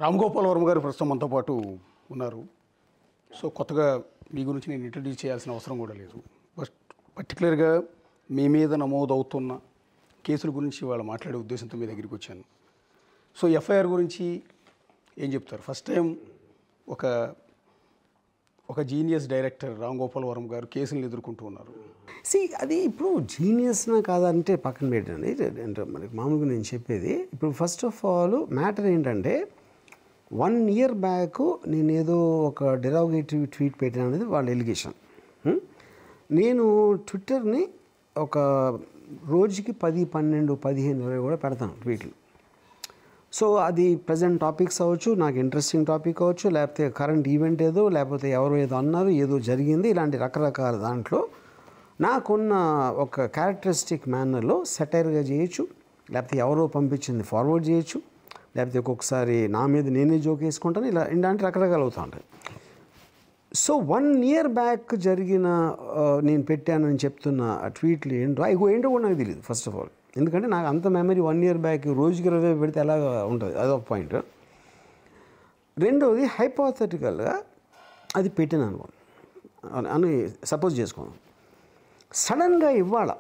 రామ్ గోపాల్ వర్మ గారు ప్రస్తుతం మనతో పాటు ఉన్నారు. సో కొత్తగా మీ గురించి నేను ఇంట్రడ్యూస్ చేయాల్సిన అవసరం కూడా లేదు. బట్ పర్టికులర్గా మీ మీద నమోదవుతున్న కేసుల గురించి వాళ్ళు మాట్లాడే ఉద్దేశంతో మీ దగ్గరికి వచ్చాను. సో ఎఫ్ఐఆర్ గురించి ఏం చెప్తారు? ఫస్ట్ టైం ఒక జీనియస్ డైరెక్టర్ రామ్ గోపాల్ వర్మ గారు కేసులను ఎదుర్కొంటూ ఉన్నారు. అది ఇప్పుడు జీనియస్నా కాదంటే పక్కన పెట్టండి. అంటే మనకి మామూలుగా నేను చెప్పేది ఇప్పుడు ఫస్ట్ ఆఫ్ ఆల్ మ్యాటర్ ఏంటంటే 1 year బ్యాక్ నేను ఏదో ఒక డెరాగేటివ్ ట్వీట్ పెట్టాను అనేది వాళ్ళ ఎలిగేషన్. నేను ట్విట్టర్ని ఒక రోజుకి 10, 12, 15, 20 కూడా పెడతాను ట్వీట్లు. సో అది ప్రజెంట్ టాపిక్స్ అవ్వచ్చు, నాకు ఇంట్రెస్టింగ్ టాపిక్ అవ్వచ్చు, లేకపోతే కరెంట్ ఈవెంట్ ఏదో, లేకపోతే ఎవరో ఏదో అన్నారు, ఏదో జరిగింది, ఇలాంటి రకరకాల దాంట్లో నాకున్న ఒక క్యారెక్టరిస్టిక్ మేనర్లో సెటైర్గా చేయొచ్చు, లేకపోతే ఎవరో పంపించింది ఫార్వర్డ్ చేయొచ్చు, లేకపోతే ఒక్కొక్కసారి నా మీద నేనే జోక్ వేసుకుంటాను, ఇలా ఇలాంటి రకరకాలు అవుతూ ఉంటాయి. సో 1 year బ్యాక్ జరిగిన నేను పెట్టానని చెప్తున్న ఆ ట్వీట్లు ఏంటో కూడా నాకు తెలియదు ఫస్ట్ ఆఫ్ ఆల్. ఎందుకంటే నాకు అంత మెమరీ 1 year బ్యాక్ రోజుకి 20 పెడితే ఎలా ఉంటుంది, అదొక పాయింట్. రెండవది హైపోథెటికల్గా అది పెట్టాను అని సపోజ్ చేసుకున్నాను. సడన్గా ఇవాళ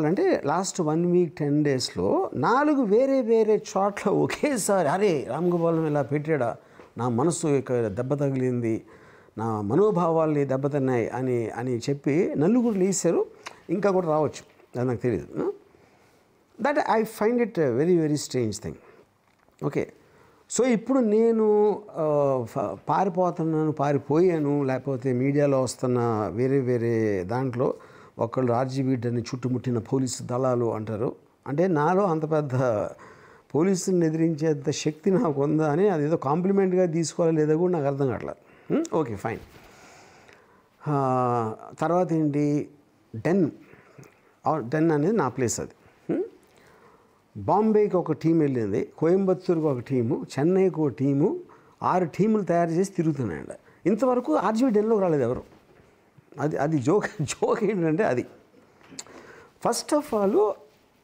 అంటే లాస్ట్ 1 week 10 daysలో 4 వేరే చోట్ల ఒకేసారి అరే రామ్ గోపాల్ ఇలా పెట్టాడా, నా మనసు దెబ్బ తగిలింది, నా మనోభావాల్ని దెబ్బతిన్నాయి అని చెప్పి నలుగురు లేచారు. ఇంకా కూడా రావచ్చు, అది నాకు తెలియదు. That I find it very very strange thing. Okay, so ఇప్పుడు నేను పారిపోయాను, లేకపోతే మీడియాలో వస్తున్న వేరే దాంట్లో ఒకళ్ళు ఆర్జీబీడ్ని చుట్టుముట్టిన పోలీసు దళాలు అంటారు. అంటే నాలో అంత పెద్ద పోలీసుని ఎదిరించేంత శక్తి నాకు ఉందా అని అదేదో కాంప్లిమెంట్గా తీసుకోవాలి లేదా కూడా నాకు అర్థం కావట్లేదు. Okay fine. తర్వాత ఏంటి, డెన్ అనేది నా ప్లేస్. అది బాంబేకి ఒక టీం వెళ్ళింది, కోయంబత్తూరుకి ఒక టీము, చెన్నైకి ఒక టీము, 6 టీములు తయారు చేసి తిరుగుతున్నాయండి. ఇంతవరకు ఆర్జీబీ డెన్లోకి రాలేదు ఎవరు. అది జోక్ ఏంటంటే అది ఫస్ట్ ఆఫ్ ఆల్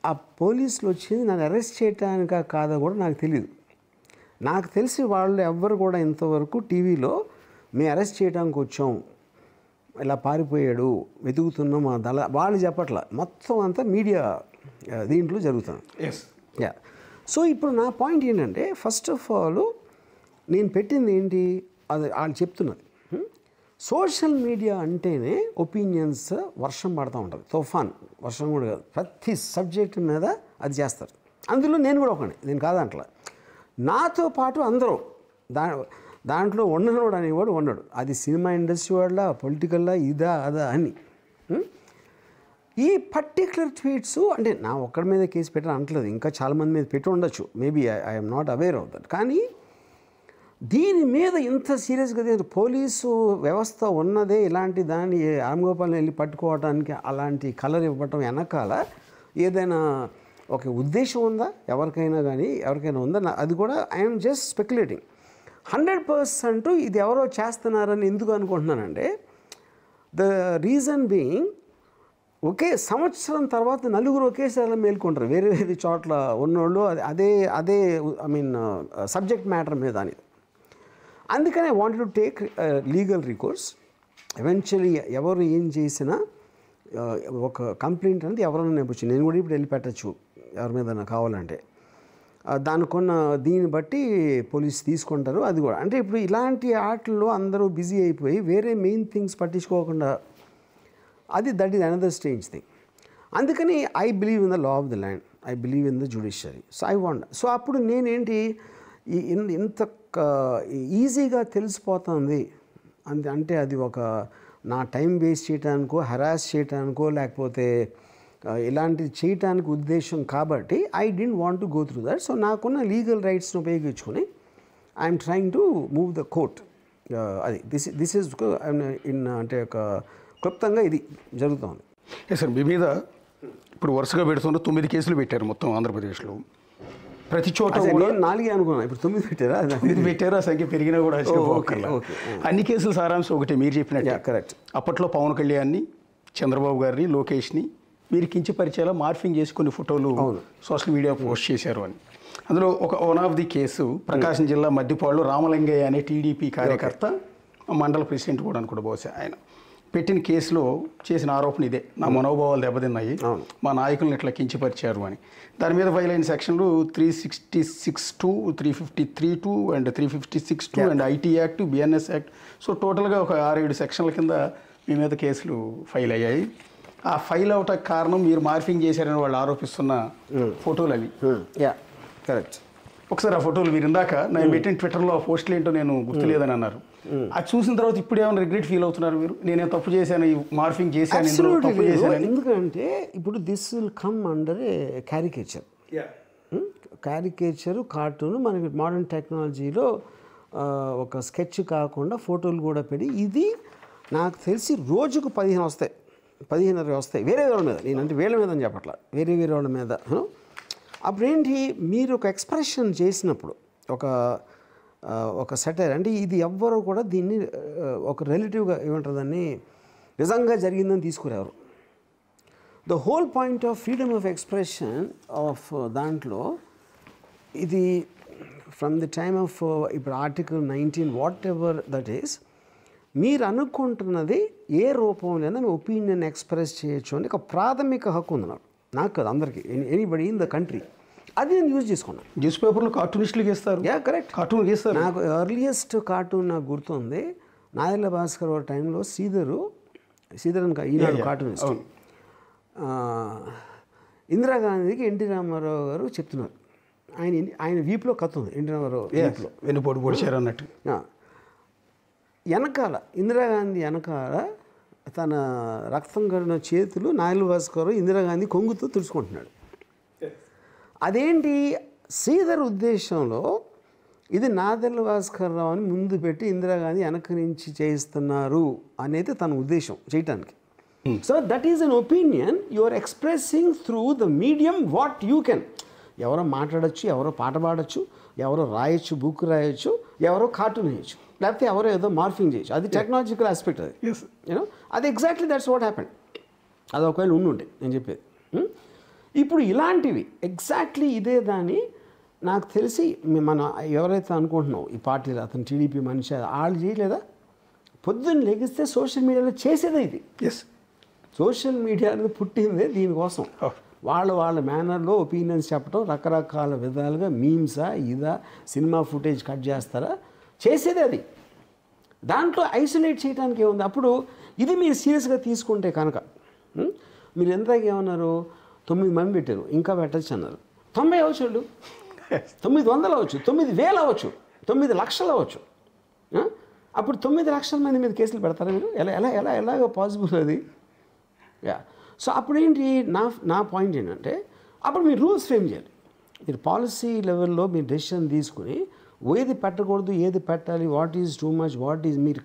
ఆ పోలీసులు వచ్చింది నన్ను అరెస్ట్ చేయటానికా కాదా కూడా నాకు తెలియదు. నాకు తెలిసి వాళ్ళు ఎవ్వరు కూడా ఇంతవరకు టీవీలో మేము అరెస్ట్ చేయడానికి వచ్చాం, ఇలా పారిపోయాడు, వెతుకుతున్నాం మా వాళ్ళు చెప్పట్ల. మొత్తం అంతా మీడియా దీంట్లో జరుగుతుంది. యా. సో ఇప్పుడు నా పాయింట్ ఏంటంటే ఫస్ట్ ఆఫ్ ఆల్ నేను పెట్టింది ఏంటి, అది వాళ్ళు చెప్తున్నది. సోషల్ మీడియా అంటేనే ఒపీనియన్స్ వర్షం పడుతూ ఉంటుంది, తుఫాన్ వర్షం కూడా కాదు, ప్రతి సబ్జెక్ట్ మీద అది చేస్తారు. అందులో నేను కూడా ఒకని, నేను కాదంటలా, నాతో పాటు అందరూ దాంట్లో ఉండనోడు అనేవాడు ఉన్నాడు. అది సినిమా ఇండస్ట్రీ వాళ్ళ, పొలిటికల్లా, ఇదా అదా అని. ఈ పర్టిక్యులర్ ట్వీట్స్ అంటే నా ఒక్కడి మీద కేసు పెట్టాలని అంటలేదు, ఇంకా చాలామంది మీద పెట్టి ఉండొచ్చు, maybe I'm not aware of that. కానీ దీని మీద ఇంత సీరియస్గా పోలీసు వ్యవస్థ ఉన్నదే ఇలాంటి దాన్ని రామ్ గోపాల్ని వెళ్ళి పట్టుకోవడానికి అలాంటి కలర్ ఇవ్వటం వెనకాల ఏదైనా ఒక ఉద్దేశం ఉందా ఎవరికైనా ఉందా? అది కూడా ఐఎమ్ జస్ట్ స్పెక్యులేటింగ్. 100% ఇది ఎవరో చేస్తున్నారని ఎందుకు అనుకుంటున్నానంటే ద రీజన్ బీయింగ్ ఒకే సంవత్సరం తర్వాత నలుగురు ఒకేసారి మేల్కొంటారు వేరే చోట్ల ఉన్నోళ్ళు, అదే ఐ మీన్ సబ్జెక్ట్ మ్యాటర్ మీద అని. అందుకని I wanted to take legal recourse. Eventually ఎవరు ఏం చేసినా ఒక కంప్లైంట్ అనేది ఎవరైనా నేర్పచ్చు, నేను కూడా ఇప్పుడు వెళ్ళి పెట్టచ్చు ఎవరి మీద కావాలంటే. దానికున్న దీన్ని బట్టి పోలీసు తీసుకుంటారు. అది కూడా అంటే ఇప్పుడు ఇలాంటి ఆటల్లో అందరూ బిజీ అయిపోయి వేరే మెయిన్ థింగ్స్ పట్టించుకోకుండా that is another strange thing. అందుకని I believe in the law of the land, I believe in the judiciary. So I want, so అప్పుడు నేనేంటి ఇంత ఈజీగా తెలిసిపోతుంది అంటే అది ఒక నా టైం వేస్ట్ చేయడానికో, హెరాస్ చేయడానికో, లేకపోతే ఇలాంటిది చేయటానికి ఉద్దేశం కాబట్టి I don't want to go through that. So నాకున్న లీగల్ రైట్స్ని ఉపయోగించుకొని I'm trying to move the court. అది దిస్ ఈజ్ ఇన్ అంటే ఒక క్లుప్తంగా ఇది జరుగుతుంది. సార్ మీ మీద ఇప్పుడు వరుసగా పెడుతున్న 9 కేసులు పెట్టారు మొత్తం ఆంధ్రప్రదేశ్లో. ప్రతి చోట 4 అనుకున్నాను, ఇప్పుడు 9 పెట్టారా? 9 పెట్టారా? సంఖ్య పెరిగినా కూడా అన్ని కేసులు సారాంశం ఒకటి మీరు చెప్పినట్టు. కరెక్ట్. అప్పట్లో పవన్ కళ్యాణ్ని, చంద్రబాబు గారిని, లోకేష్ని, మీరు కించపరిచేలా మార్ఫింగ్ చేసి కొన్ని ఫోటోలు సోషల్ మీడియా పోస్ట్ చేశారు అని. అందులో వన్ ఆఫ్ ది కేసు ప్రకాశం జిల్లా మద్దిపాడులో రామలింగయ్య అనే టీడీపీ కార్యకర్త, మండల ప్రెసిడెంట్ కూడా అనుకుంటా బహుశా, ఆయన పెట్టిన కేసులో చేసిన ఆరోపణ ఇదే, నా మనోభావాలు దెబ్బతిన్నాయి, మా నాయకులను ఇట్లా కించపరిచారు అని. దాని మీద ఫైల్ అయిన సెక్షన్లు 366(2), 353(2) and 356(2) and IT act, BNS act. So టోటల్గా ఒక 6-7 సెక్షన్ల కింద మీ మీద కేసులు ఫైల్ అయ్యాయి. ఆ ఫైల్ అవటానికి కారణం మీరు మార్ఫింగ్ చేశారని వాళ్ళు ఆరోపిస్తున్న ఫోటోలు అవి. కరెక్ట్. ఒకసారి ఆ ఫోటోలు మీరు ఇందాక నేను పెట్టిన ట్విట్టర్లో ఆ పోస్టులు ఏంటో నేను గుర్తులేదని అన్నారు. అది చూసిన తర్వాత ఇప్పుడు ఏమైనా రిగ్రెట్ ఫీల్ అవుతున్నారు మీరు? నేనే తప్పు చేశాను, ఈ మార్ఫింగ్ చేశాను, తప్పు చేశాను. ఎందుకంటే ఇప్పుడు this will come under a caricature. Caricature, cartoon మనకి మోడర్న్ టెక్నాలజీలో ఒక స్కెచ్ కాకుండా ఫోటోలు కూడా పెట్టి, ఇది నాకు తెలిసి రోజుకు 15 వస్తాయి, 15 వస్తాయి వేరే వాళ్ళ మీద. నేనంటే వీళ్ళ మీద అని చెప్పట్లా, వేరే వాళ్ళ మీద. అప్పుడేంటి, మీరు ఒక ఎక్స్ప్రెషన్ చేసినప్పుడు ఒక సెటైర్ అంటే ఇది ఎవ్వరూ కూడా దీన్ని ఒక రిలేటివ్గా ఏమంటుందని నిజంగా జరిగిందని తీసుకురారు. The whole point of freedom of expression of దాంట్లో ఇది ఫ్రమ్ ది టైమ్ ఆఫ్ ఇప్పుడు article 19 whatever that is, మీరు అనుకుంటున్నది ఏ రూపంలోనైనా మీ ఒపీనియన్ ఎక్స్ప్రెస్ చేయొచ్చు అని ఒక ప్రాథమిక హక్కు ఉంది నాకు కాదు, అందరికీ, ఎనీబడి ఇన్ ద కంట్రీ. అది నేను యూజ్ చేసుకున్నాను. న్యూస్ పేపర్లో కార్టూనిస్టులు గీస్తారు. కరెక్ట్, కార్టూన్ గీస్తారు. నాకు ఎర్లియస్ట్ కార్టూన్ నాకు గుర్తుంది, నాదెళ్ల భాస్కర్ ఒక టైంలో శ్రీధర్ ఈనాడు కార్టూనిస్ట్, ఇందిరాగాంధీకి ఎన్టీ రామారావు గారు చెప్తున్నారు, ఆయన వీపులో కథ ఉంది, ఎన్టీ రామారావు వీపులో వెన్నుపోటు పొడిచారు అన్నట్టు. వెనకాల ఇందిరాగాంధీ వెనకాల తన రక్తం కడిన చేతులు నాయల భాస్కర్ ఇందిరాగాంధీ కొంగుతో తుడుచుకుంటున్నాడు. అదేంటి, శ్రీధర్ ఉద్దేశంలో ఇది నాదెళ్ల భాస్కర్ రావు అని ముందు పెట్టి ఇందిరాగాంధీ వెనక నుంచి చేయిస్తున్నారు అనేది తన ఉద్దేశం చేయటానికి. So that is an opinion you are expressing through the medium what you can. ఎవరో మాట్లాడచ్చు, ఎవరో పాట పాడచ్చు, ఎవరో రాయొచ్చు, బుక్ రాయొచ్చు, ఎవరో కార్టూన్ వేయచ్చు, లేకపోతే ఎవరో ఏదో మార్ఫింగ్ చేయొచ్చు. అది టెక్నాలజికల్ ఆస్పెక్ట్. అది యూనో, అది ఎగ్జాక్ట్లీ దట్స్ వాట్ హ్యాపెండ్. అది ఒకవేళ ఉండుంటే నేను చెప్పేది. ఇప్పుడు ఇలాంటివి ఎగ్జాక్ట్లీ ఇదే దాన్ని నాకు తెలిసి మనం ఎవరైతే అనుకుంటున్నాం ఈ పార్టీలో అతను టీడీపీ మనిషి వాళ్ళు చేయలేదా? పొద్దున్న లెగిస్తే సోషల్ మీడియాలో చేసేదే ఇది. సోషల్ మీడియా అనేది పుట్టిందే దీనికోసం. వాళ్ళ మేనర్లో ఒపీనియన్స్ చెప్పడం, రకరకాల విధాలుగా మీమ్సా ఇదా సినిమా ఫుటేజ్ కట్ చేస్తారా, చేసేదే అది. దాంట్లో ఐసోలేట్ చేయడానికి ఏముంది? అప్పుడు ఇది మీరు సీరియస్గా తీసుకుంటే కనుక మీరు ఎంతగా ఏమన్నారు, 9 మంది పెట్టారు, ఇంకా పెట్టచ్చు అన్నారు. 90 అవచ్చు, 900 అవచ్చు, 9000 అవచ్చు, 9 లక్షలు అవచ్చు. అప్పుడు 9 లక్షల మంది మీద కేసులు పెడతారా మీరు? ఎలాగ పాసిబుల్ అది? సో అప్పుడేంటి, నా పాయింట్ ఏంటంటే, అప్పుడు మీరు రూల్స్ ఫ్రేమ్ చేయాలి. మీరు పాలసీ లెవెల్లో మీరు డెసిషన్ తీసుకుని ఏది పెట్టకూడదు, ఏది పెట్టాలి, what is too much, what is మీరు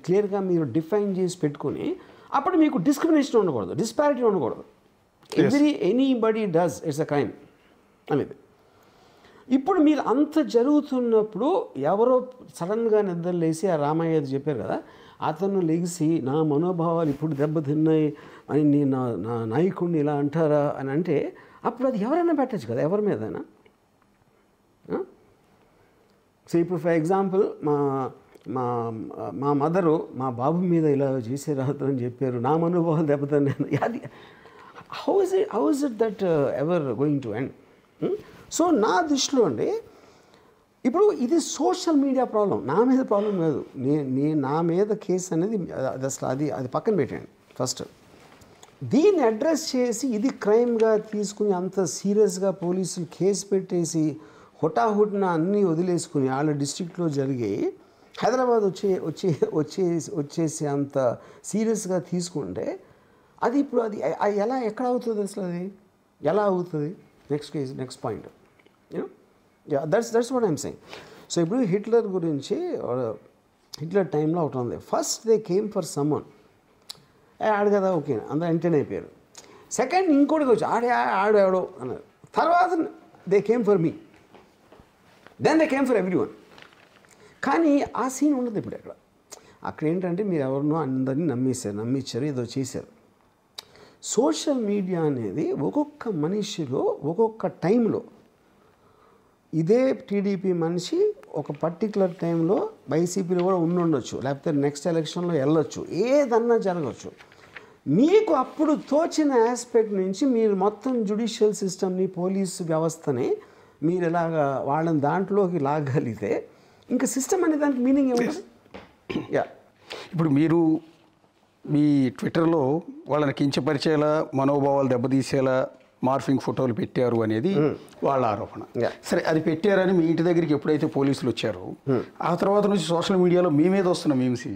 క్లియర్గా మీరు డిఫైన్ చేసి పెట్టుకుని, అప్పుడు మీకు డిస్క్రిమినేషన్ ఉండకూడదు, డిస్పారిటీ ఉండకూడదు. Anybody does, it's a crime అనేది. ఇప్పుడు మీరు అంత జరుగుతున్నప్పుడు ఎవరో సడన్గా నిద్రలేసి ఆ రామయ్య చెప్పారు కదా, అతను లెగిసి నా మనోభావాలు ఇప్పుడు దెబ్బతిన్నాయి అని నా నాయకుడిని ఇలా అంటారా అని అంటే, అప్పుడు అది ఎవరైనా పెట్టచ్చు కదా, ఎవరి మీదైనా. సో ఇప్పుడు ఫర్ ఎగ్జాంపుల్ మా మదరు మా బాబు మీద ఇలా చేసే రాదని చెప్పారు, నా మనోభావాలు దెబ్బతిన్నాను. అది how is it that ever going to end? So నా దృష్టిలో అండి, ఇప్పుడు ఇది సోషల్ మీడియా ప్రాబ్లం, నా మీద ప్రాబ్లం కాదు. నా మీద కేసు అనేది అసలు అది పక్కన పెట్టండి. ఫస్ట్ దీన్ని అడ్రస్ చేసి ఇది క్రైమ్గా తీసుకుని అంత సీరియస్గా పోలీసులు కేసు పెట్టేసి హుటాహుటిన అన్నీ వదిలేసుకుని వాళ్ళ డిస్ట్రిక్ట్లో జరిగి హైదరాబాద్ వచ్చేసి అంత సీరియస్గా తీసుకుంటే అది ఇప్పుడు అది ఎక్కడ అవుతుంది అసలు? అది ఎలా అవుతుంది? Next point that's what I'm saying. So ఇప్పుడు హిట్లర్ గురించి, హిట్లర్ టైంలో ఒకటి ఉంది, first they came for someone, ఆడు కదా ఓకే అందరూ ఎంటర్టైన్ అయిపోయారు. సెకండ్ ఇంకోటికి వచ్చి ఆడాడో అన్నారు. తర్వాత they came for me, then they came for everyone. కానీ ఆ సీన్ ఉండదు ఇప్పుడు అక్కడ. అక్కడ ఏంటంటే మీరు ఎవరినో అందరినీ నమ్మించారు, ఏదో చేశారు. సోషల్ మీడియా అనేది ఒక్కొక్క మనిషిలో ఒక్కొక్క టైంలో ఇదే టీడీపీ మనిషి ఒక పర్టికులర్ టైంలో వైసీపీలో కూడా ఉండొచ్చు, లేకపోతే నెక్స్ట్ ఎలక్షన్లో వెళ్ళొచ్చు, ఏదన్నా జరగచ్చు. మీకు అప్పుడు తోచిన ఆస్పెక్ట్ నుంచి మీరు మొత్తం జ్యుడిషియల్ సిస్టమ్ని, పోలీసు వ్యవస్థని మీరు ఇలాగా వాళ్ళని దాంట్లోకి లాగలిగితే ఇంకా సిస్టమ్ అనే దానికి మీనింగ్ ఏముంటుంది? యా, ఇప్పుడు మీరు మీ ట్విట్టర్లో వాళ్ళని కించపరిచేలా, మనోభావాలు దెబ్బతీసేలా మార్ఫింగ్ ఫోటోలు పెట్టారు అనేది వాళ్ళ ఆరోపణ. సరే, అది పెట్టారని మీ ఇంటి దగ్గరికి ఎప్పుడైతే పోలీసులు వచ్చారో ఆ తర్వాత నుంచి సోషల్ మీడియాలో మీ మీద వస్తున్న మీమ్స్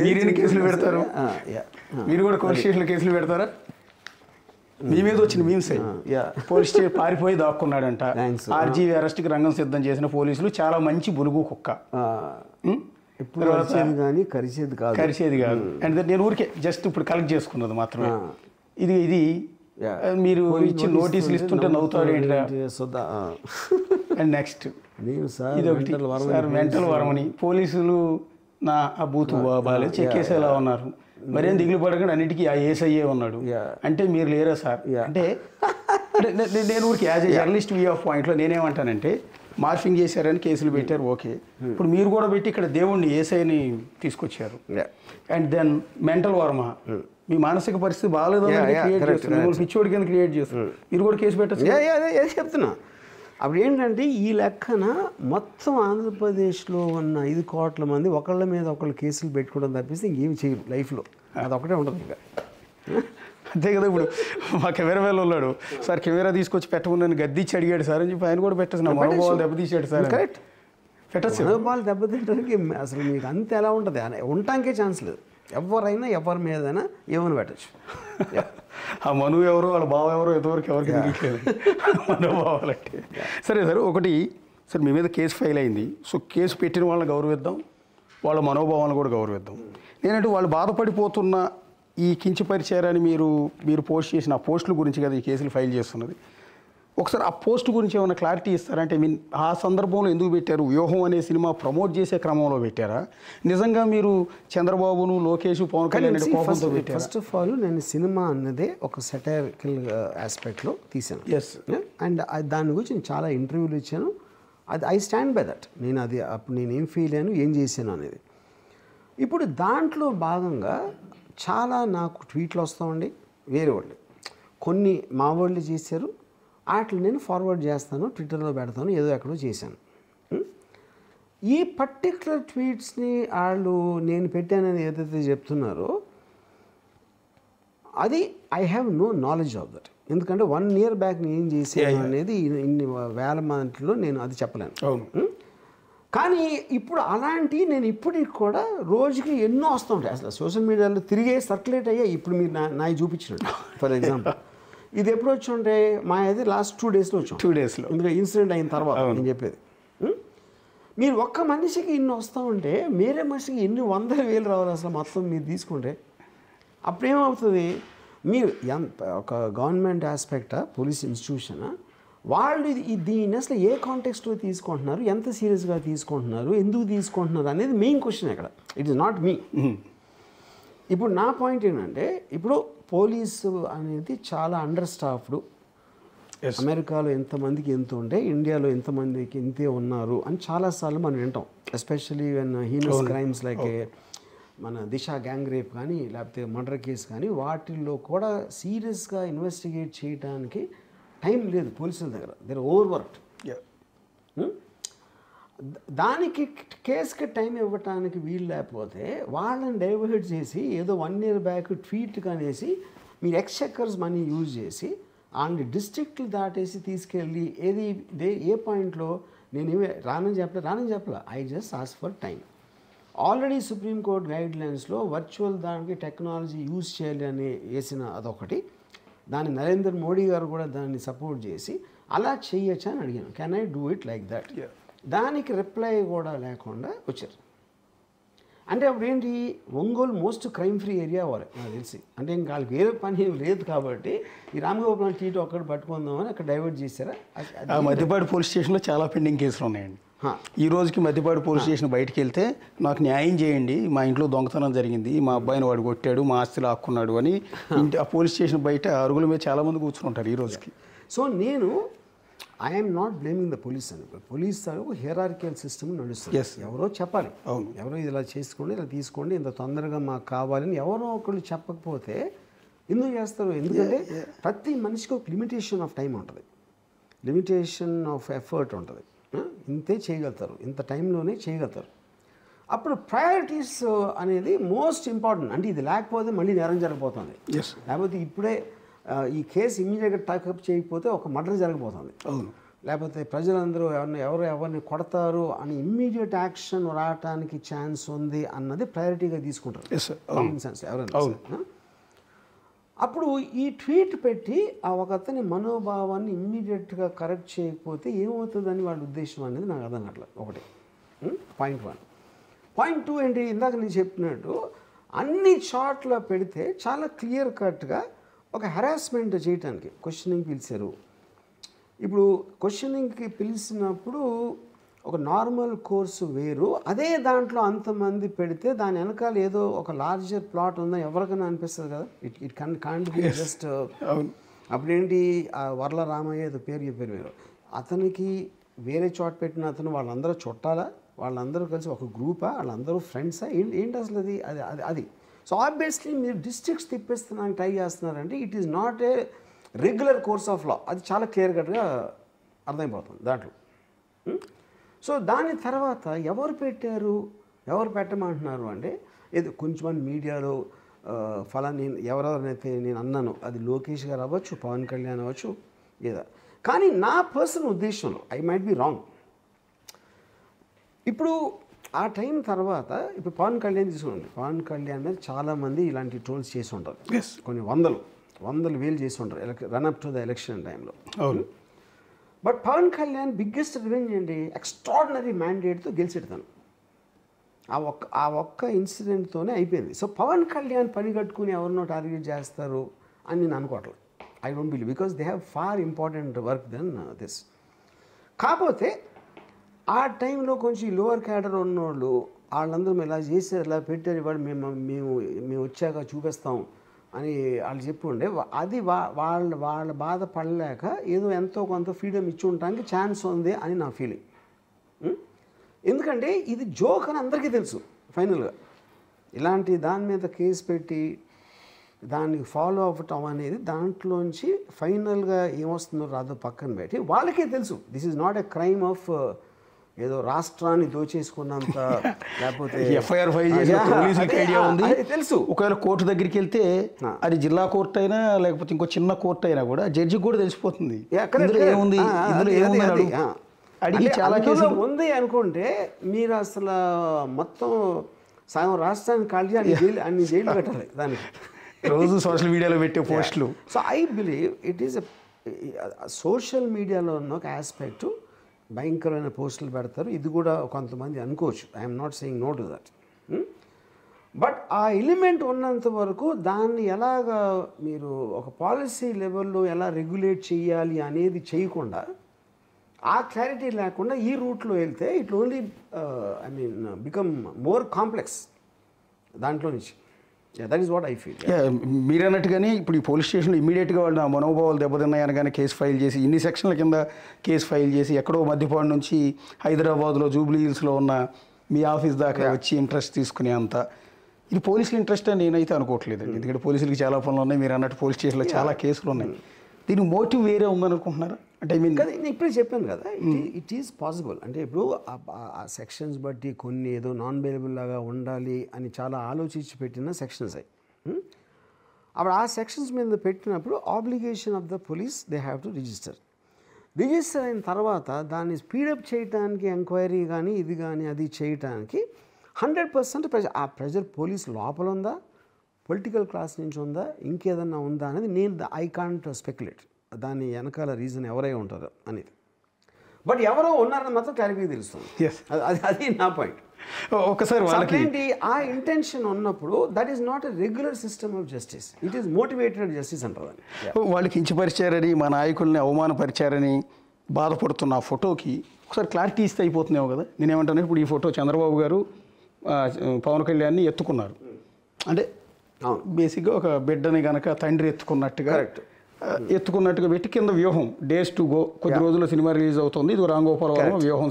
మీరేని కేసులు పెడతారు? మీరు కూడా పోలీస్ స్టేషన్లో కేసులు పెడతారా? మీ మీద వచ్చిన మీమ్స్ పోలీస్ స్టేషన్ పారిపోయి దాక్కున్నాడంట, ఆర్జీవీ అరెస్ట్కి రంగం సిద్ధం చేసిన పోలీసులు, చాలా మంచి బులుగు కుక్క, కానీ కరిచేది కాదు. అండ్ నేను ఊరికే జస్ట్ ఇప్పుడు కలెక్ట్ చేసుకున్నది మాత్రమే. ఇది మీరు ఇచ్చి నోటీసులు ఇస్తుంటే నవ్వుతాడు ఏంటి? అండ్ నెక్స్ట్ ఇది ఒకటి సార్, మెంటల్ వరమని పోలీసులు నా ఆ బూతు బాగాలేదు చెక్కేసేలా ఉన్నారు, మరేం దిగులు పడకుండా అన్నిటికీ ఆ ఏసయ్యే ఉన్నాడు అంటే మీరు లేరా సార్? అంటే నేను ఊరికి as a journalist view of పాయింట్లో నేనేమంటానంటే, మార్ఫింగ్ చేశారని కేసులు పెట్టారు, ఓకే. ఇప్పుడు మీరు కూడా పెట్టి ఇక్కడ దేవుణ్ణి ఏసైని తీసుకొచ్చారు. అండ్ దెన్ మెంటల్ వర్మ, మీ మానసిక పరిస్థితి బాగాలేదు పిచ్చోడి కింద క్రియేట్ చేస్తారు, మీరు కూడా కేసు పెట్టచ్చు. చెప్తున్నా. అప్పుడు ఏంటంటే ఈ లెక్కన మొత్తం ఆంధ్రప్రదేశ్లో ఉన్న 5 కోట్ల మంది ఒకళ్ళ మీద ఒకళ్ళు కేసులు పెట్టుకోవడం తప్పిస్తే ఇంకేమి చేయరు లైఫ్లో, అదొకటే ఉంటుంది ఇంకా. అంతే కదా. ఇప్పుడు మా కెమెరా వేలు ఉన్నాడు సార్, కెమెరా తీసుకొచ్చి పెట్టమని గద్దిచ్చి అడిగాడు సార్ అని చెప్పి ఆయన కూడా పెట్టచ్చు. నా మనోభావాలు దెబ్బతీసాడు సార్. కరెక్ట్, పెట్టచ్చు. మనోభావాలు దెబ్బతింటానికి అసలు మీకు అంత ఎలా ఉంటుంది? ఉండటానికే ఛాన్స్ లేదు. ఎవరైనా ఎవరి మీదైనా ఏమని పెట్టచ్చు. ఆ మను ఎవరో వాళ్ళ బావ ఎవరో ఎంతవరకు ఎవరికి తెలియట్లేదు మనోభావాలంటే. సరే సార్, ఒకటి సార్ మీ మీద కేసు ఫైల్ అయింది, సో కేసు పెట్టిన వాళ్ళని గౌరవిద్దాం, వాళ్ళ మనోభావాలను కూడా గౌరవిద్దాం. నేనంటే వాళ్ళు బాధపడిపోతున్న ఈ కించపరిచారని మీరు పోస్ట్ చేసిన ఆ పోస్టుల గురించి కదా ఈ కేసులు ఫైల్ చేస్తున్నది. ఒకసారి ఆ పోస్ట్ గురించి ఏమైనా క్లారిటీ ఇస్తారంటే, మీన్ ఆ సందర్భంలో ఎందుకు పెట్టారు? వ్యూహం అనే సినిమా ప్రమోట్ చేసే క్రమంలో పెట్టారా? నిజంగా మీరు చంద్రబాబును, లోకేష్, పవన్ కళ్యాణ్ కోపంతో పెట్టారా? ఫస్ట్ ఆఫ్ ఆల్ నేను సినిమా అన్నదే ఒక సెటైరికల్ ఆస్పెక్ట్లో తీసాను. ఎస్. అండ్ దాని గురించి నేను చాలా ఇంటర్వ్యూలు ఇచ్చాను. అది ఐ స్టాండ్ బై దట్. నేను అది అప్పుడు నేను ఏం ఫీల్ అయ్యాను, ఏం చేశాను అనేది. ఇప్పుడు దాంట్లో భాగంగా చాలా నాకు ట్వీట్లు వస్తామండి, వేరే వాళ్ళు కొన్ని మా వాళ్ళు చేశారు, వాటిని నేను ఫార్వర్డ్ చేస్తాను, ట్విట్టర్లో పెడతాను, ఏదో ఎక్కడో చేశాను. ఈ పర్టిక్యులర్ ట్వీట్స్ని వాళ్ళు నేను పెట్టానని ఏదైతే చెప్తున్నారో అది I have no knowledge of that. ఎందుకంటే 1 year బ్యాక్ నేను ఏం చేశాను అనేది ఇన్ని వేల మందిలో నేను అది చెప్పలేను. కానీ ఇప్పుడు అలాంటి నేను ఇప్పటికి కూడా రోజుకి ఎన్నో వస్తుంటాయి. అసలు సోషల్ మీడియాలో తిరిగే సర్క్యులేట్ అయ్యాయి. ఇప్పుడు మీరు నాయి చూపించినట్టు ఫర్ ఎగ్జాంపుల్ ఇది ఎప్పుడు వచ్చి ఉంటే మా అది లాస్ట్ 2 daysలో వచ్చాం. 2 daysలో ఇందులో ఇన్సిడెంట్ అయిన తర్వాత నేను చెప్పేది. మీరు ఒక్క మనిషికి ఇన్ని వస్తూ ఉంటే వేరే మనిషికి ఎన్ని 100,000 రావాలి అసలు మొత్తం మీరు తీసుకుంటే. అప్పుడేమవుతుంది, మీరు ఒక గవర్నమెంట్ ఆస్పెక్టా, పోలీస్ ఇన్స్టిట్యూషనా, వాళ్ళు దీన్ని అసలు ఏ కాంటెక్స్ట్లో తీసుకుంటున్నారు, ఎంత సీరియస్గా తీసుకుంటున్నారు, ఎందుకు తీసుకుంటున్నారు అనేది మెయిన్ క్వశ్చన్ ఇక్కడ. It is not me. ఇప్పుడు నా పాయింట్ ఏంటంటే, ఇప్పుడు పోలీసు అనేది చాలా అండర్ స్టాఫ్డ్. అమెరికాలో ఎంతమందికి ఎంత ఉంటే ఇండియాలో ఎంతమందికి ఇంతే ఉన్నారు అని చాలాసార్లు మనం వింటాం. Especially when heinous crimes like మన దిశ గ్యాంగ్ రేప్ కానీ లేకపోతే మర్డర్ కేసు కానీ వాటిల్లో కూడా సీరియస్గా ఇన్వెస్టిగేట్ చేయడానికి టైం లేదు పోలీసుల దగ్గర. They're overworked. దానికి కేసుకి టైం ఇవ్వటానికి వీలు లేకపోతే వాళ్ళని డైవర్ట్ చేసి ఏదో 1 year బ్యాక్ ట్వీట్ కనేసి మీరు ఎక్స్చెక్కర్స్ మనీ యూజ్ చేసి వాళ్ళని డిస్ట్రిక్ట్లు దాటేసి తీసుకెళ్ళి ఏ పాయింట్లో నేను రానని చెప్పలే. I just ask for time. Already supreme court గైడ్లైన్స్లో వర్చువల్ దానికి టెక్నాలజీ యూజ్ చేయాలి అని వేసిన అదొకటి. దాన్ని నరేంద్ర మోడీ గారు కూడా దాన్ని సపోర్ట్ చేసి అలా చేయొచ్చా అని అడిగాను. Can I do it like that? దానికి రిప్లై కూడా లేకుండా వచ్చారు. అంటే అప్పుడు ఏంటి, Ongole most crime free area వాళ్ళు నాకు తెలిసి. అంటే ఇంకా వాళ్ళకి వేరే పని లేదు కాబట్టి ఈ రామగోపాల్ టీటీ ఒక్కటి పట్టుకుందామని అక్కడ డైవర్ట్ చేశారా. మధ్యపాటి పోలీస్ స్టేషన్లో చాలా పెండింగ్ కేసులు ఉన్నాయండి. ఈ రోజుకి మధ్యపాడు పోలీస్ స్టేషన్ బయటికి వెళ్తే నాకు న్యాయం చేయండి, మా ఇంట్లో దొంగతనం జరిగింది, మా అబ్బాయిని వాడు కొట్టాడు, మా ఆస్తి లాక్కున్నాడు అని ఆ పోలీస్ స్టేషన్ బయట అరుగుల మీద చాలామంది కూర్చుంటారు ఈ రోజుకి. సో నేను I'm not blaming the police అని. పోలీస్ ఒక హెరార్కియల్ సిస్టమ్ నడుస్తుంది. ఎవరో చెప్పాలి, అవును, ఎవరో ఇలా చేసుకోండి, ఇలా తీసుకోండి, ఇంత తొందరగా మాకు కావాలని ఎవరో ఒకళ్ళు చెప్పకపోతే ఎందుకు చేస్తారు? ఎందుకంటే ప్రతి మనిషికి ఒక లిమిటేషన్ ఆఫ్ టైం ఉంటుంది, లిమిటేషన్ ఆఫ్ ఎఫర్ట్ ఉంటుంది. ఇంతే చేయగలుగుతారు, ఇంత టైంలోనే చేయగలుగుతారు. అప్పుడు ప్రయారిటీస్ అనేది మోస్ట్ ఇంపార్టెంట్. అంటే ఇది లేకపోతే మళ్ళీ నేరం జరగబోతుంది, లేకపోతే ఇప్పుడే ఈ కేసు ఇమీడియట్గా టేకప్ చేయకపోతే ఒక మర్డర్ జరగబోతుంది, అవును, లేకపోతే ప్రజలందరూ ఎవరిని కొడతారు అని ఇమ్మీడియట్ యాక్షన్ రావడానికి ఛాన్స్ ఉంది అన్నది ప్రయారిటీగా తీసుకుంటారు కామన్ సెన్స్ ఎవరైనా. అప్పుడు ఈ ట్వీట్ పెట్టి ఆ ఒక అతని మనోభావాన్ని ఇమ్మీడియట్గా కరెక్ట్ చేయకపోతే ఏమవుతుందని వాళ్ళ ఉద్దేశం అనేది నాకు అర్థం కావట్లేదు. ఒకటి పాయింట్ 1. పాయింట్ 2 ఏంటి, ఇందాక నేను చెప్పినట్టు అన్ని చోట్ల పెడితే చాలా క్లియర్ కట్గా ఒక హెరాస్మెంట్ చేయడానికి క్వశ్చనింగ్ పిలిచారు. ఇప్పుడు క్వశ్చనింగ్కి పిలిచినప్పుడు ఒక నార్మల్ కోర్సు వేరు, అదే దాంట్లో అంతమంది పెడితే దాని వెనకాల ఏదో ఒక లార్జర్ ప్లాట్ ఉందని ఎవరికైనా అనిపిస్తుంది కదా. It can't be just. అప్పుడేంటి వర్ల రామయ్య ఏదో పేరు చెప్పారు మీరు, అతనికి వేరే చోట పెట్టిన అతను వాళ్ళందరూ చుట్టాలా, వాళ్ళందరూ కలిసి ఒక గ్రూపా, వాళ్ళందరూ ఫ్రెండ్సా, ఏంటి అసలు అది అది సో ఆబ్వియస్లీ మీరు డిస్ట్రిక్ట్స్ తిప్పేస్తున్నానికి ట్రై చేస్తున్నారంటే it is not a regular course of law. అది చాలా క్లియర్ కట్గా అర్థమైపోతుంది దాంట్లో. సో దాని తర్వాత ఎవరు పెట్టారు, ఎవరు పెట్టమంటున్నారు అంటే ఏదో కొంచెం మీడియాలో ఫలాని ఎవరెవరైతే నేను అన్నాను, అది లోకేష్ గారు అవ్వచ్చు, పవన్ కళ్యాణ్ అవ్వచ్చు, ఏదో. కానీ నా పర్సనల్ ఉద్దేశంలో ఐ మైట్ బి రాంగ్. ఇప్పుడు ఆ టైం తర్వాత ఇప్పుడు పవన్ కళ్యాణ్ తీసుకోండి, పవన్ కళ్యాణ్ మీద చాలామంది ఇలాంటి ట్రోల్స్ చేసి ఉంటారు, కొన్ని వందలు వేలు చేసి ఉంటారు రన్అప్ టు ద ఎలక్షన్ టైంలో. But Pawan Kalyan biggest revenge ఏంటి, ఎక్స్ట్రాడినరీ మ్యాండేట్తో గెలిచేటాను. ఆ ఒక్క ఇన్సిడెంట్తోనే అయిపోయింది. సో పవన్ కళ్యాణ్ పని కట్టుకుని ఎవరినో టార్గెట్ చేస్తారు అని నేను అనుకోవట్లేదు. I don't believe, because they have far important work than this. కాకపోతే ఆ టైంలో కొంచెం లోవర్ క్యాడర్ ఉన్నోళ్ళు వాళ్ళందరూ ఇలా చేశారు, ఇలా పెట్టారు, ఇవాడు మేము వచ్చాక చూపిస్తాం అని వాళ్ళు చెప్పి ఉండే, అది వాళ్ళ బాధ పడలేక ఏదో ఎంతో కొంత ఫ్రీడమ్ ఇచ్చి ఉండటానికి ఛాన్స్ ఉంది అని నా ఫీలింగ్. ఎందుకంటే ఇది జోక్ అని అందరికీ తెలుసు. ఫైనల్గా ఇలాంటి దాని మీద కేసు పెట్టి దానికి ఫాలో అవ్వటం అనేది దాంట్లోంచి ఫైనల్గా ఏమొస్తుందో రాదో పక్కన పెట్టి వాళ్ళకే తెలుసు this is not a crime of ఏదో రాష్ట్రాన్ని దోచేసుకున్నంత, లేకపోతే ఎఫ్ఐఆర్ ఫైల్ చేసిన పోలీసులకి ఐడియా ఉంది తెలుసు. ఒకవేళ కోర్టు దగ్గరికి వెళ్తే అది జిల్లా కోర్టు అయినా లేకపోతే ఇంకో చిన్న కోర్టు అయినా కూడా జడ్జికి కూడా తెలిసిపోతుంది ఏముంది, అడిగి చాలా కేసులు ఉంది అనుకుంటే మీరు అసలు మొత్తం సగం రాష్ట్రాన్ని కాల్చి అన్ని జైలు పెట్టాలి దానికి. రోజు సోషల్ మీడియాలో పెట్టే పోస్టులు. So I believe it is social మీడియాలో ఉన్న ఒక ఆస్పెక్ట్, భయంకరమైన పోస్టులు పెడతారు, ఇది కూడా కొంతమంది అనుకోవచ్చు. I'm not saying no to that. But ఆ ఎలిమెంట్ ఉన్నంత వరకు దాన్ని ఎలాగా మీరు ఒక పాలసీ లెవెల్లో ఎలా రెగ్యులేట్ చేయాలి అనేది చేయకుండా, ఆ క్లారిటీ లేకుండా ఈ రూట్లో వెళ్తే it only become more complex దాంట్లో నుంచి. That is what I feel. మీరు అన్నట్టుగానే ఇప్పుడు ఈ పోలీస్ స్టేషన్లో ఇమీడియట్గా వాళ్ళు నా మనోభావాలు దెబ్బతిన్నాయని కానీ కేసు ఫైల్ చేసి ఇన్ని సెక్షన్ల కింద కేసు ఫైల్ చేసి ఎక్కడో మధ్యపాడు నుంచి హైదరాబాద్లో జూబ్లీ హిల్స్లో ఉన్న మీ ఆఫీస్ దాకా వచ్చి ఇంట్రెస్ట్ తీసుకునే అంత ఇది పోలీసుల ఇంట్రెస్ట్ అని నేనైతే అనుకోవట్లేదండి. ఎందుకంటే పోలీసులకి చాలా పనులు ఉన్నాయి, మీరు అన్నట్టు పోలీస్ స్టేషన్లో చాలా కేసులు ఉన్నాయి. దీనికి మోటివ్ వేరే ఉందని అనుకుంటున్నారా? అంటే నేను ఇప్పుడే చెప్పాను కదా, ఇట్ ఈస్ పాసిబుల్. అంటే ఇప్పుడు ఆ సెక్షన్స్ బట్టి కొన్ని ఏదో నాన్ బెయిలబుల్ లాగా ఉండాలి అని చాలా ఆలోచించి పెట్టిన సెక్షన్స్ అయ్యి, అప్పుడు ఆ సెక్షన్స్ మీద పెట్టినప్పుడు obligation of the police they have to register అయిన తర్వాత దాన్ని స్పీడప్ చేయడానికి ఎంక్వైరీ కానీ ఇది కానీ అది చేయటానికి 100% ప్రెజర్. ఆ ప్రెజర్ పోలీస్ లోపల ఉందా, పొలిటికల్ క్లాస్ నుంచి ఉందా, ఇంకేదన్నా ఉందా అనేది నేను ఐ కాంట్ స్పెక్యులేట్. దాని వెనకాల రీజన్ ఎవరై ఉంటారు అనేది. బట్ ఎవరో ఉన్నారని మాత్రం క్లారిటీ తెలుస్తుంది. అది నా పాయింట్. ఒకసారి వాళ్ళకి ఆ ఇంటెన్షన్ ఉన్నప్పుడు that is not a regular system of justice, it is motivated justice అంటారు. వాళ్ళు కించపరిచారని, మా నాయకుల్ని అవమానపరిచారని బాధపడుతున్న ఆ ఫోటోకి ఒకసారి క్లారిటీ ఇస్తే అయిపోతున్నావు కదా. నేనేమంటాను, ఇప్పుడు ఈ ఫోటో చంద్రబాబు గారు పవన్ కళ్యాణ్ని ఎత్తుకున్నారు అంటే బేసిక్గా ఒక బిడ్డని కనుక తండ్రి ఎత్తుకున్నట్టుగా ఎత్తుకున్నట్టుగా పెట్టి కింద వ్యూహం డేస్ టు గో, కొద్ది రోజుల్లో సినిమా రిలీజ్ అవుతుంది, ఇది రామ్ గోపాల్ వర్మ వ్యూహం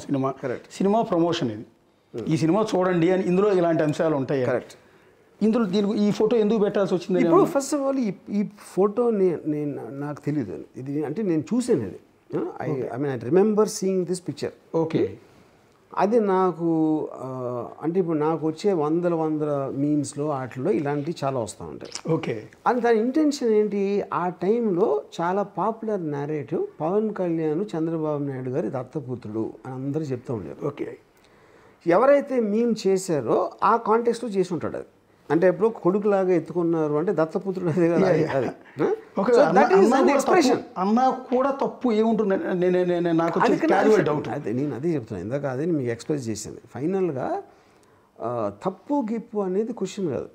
సినిమా ప్రమోషన్ ఇది, ఈ సినిమా చూడండి అని ఇందులో ఇలాంటి అంశాలు ఉంటాయి. ఇందులో దీనికి ఈ ఫోటో ఎందుకు పెట్టాల్సి వచ్చింది? ఇప్పుడు ఫస్ట్ ఆఫ్ ఆల్ ఈ ఫోటో నేను నాకు తెలియదు ఇది, అంటే నేను చూసాను అది. I mean I remember seeing this picture. Okay, అది నాకు అంటే ఇప్పుడు నాకు వచ్చే వందల మీమ్స్లో వాటిలో ఇలాంటివి చాలా వస్తూ ఉంటాయి. ఓకే, అని దాని ఇంటెన్షన్ ఏంటి, ఆ టైంలో చాలా పాపులర్ నేరేటివ్ పవన్ కళ్యాణ్ చంద్రబాబు నాయుడు గారి దత్తపుత్రుడు అని అందరూ చెప్తూ ఉండేది. ఓకే, ఎవరైతే మీమ్ చేశారో ఆ కాంటెక్స్లో చేసి ఉంటాడు అది. అంటే ఎప్పుడు కొడుకులాగా ఎత్తుకున్నారు అంటే దత్తపుత్రుడు అదే కదా. అన్నా కూడా తప్పు ఏముంటుంది నాకు డౌట్. అదే నేను అదే చెప్తున్నాను, ఇందాక అదే మీకు ఎక్స్ప్రెస్ చేసింది. ఫైనల్గా తప్పు గిప్పు అనేది క్వశ్చన్ కాదు.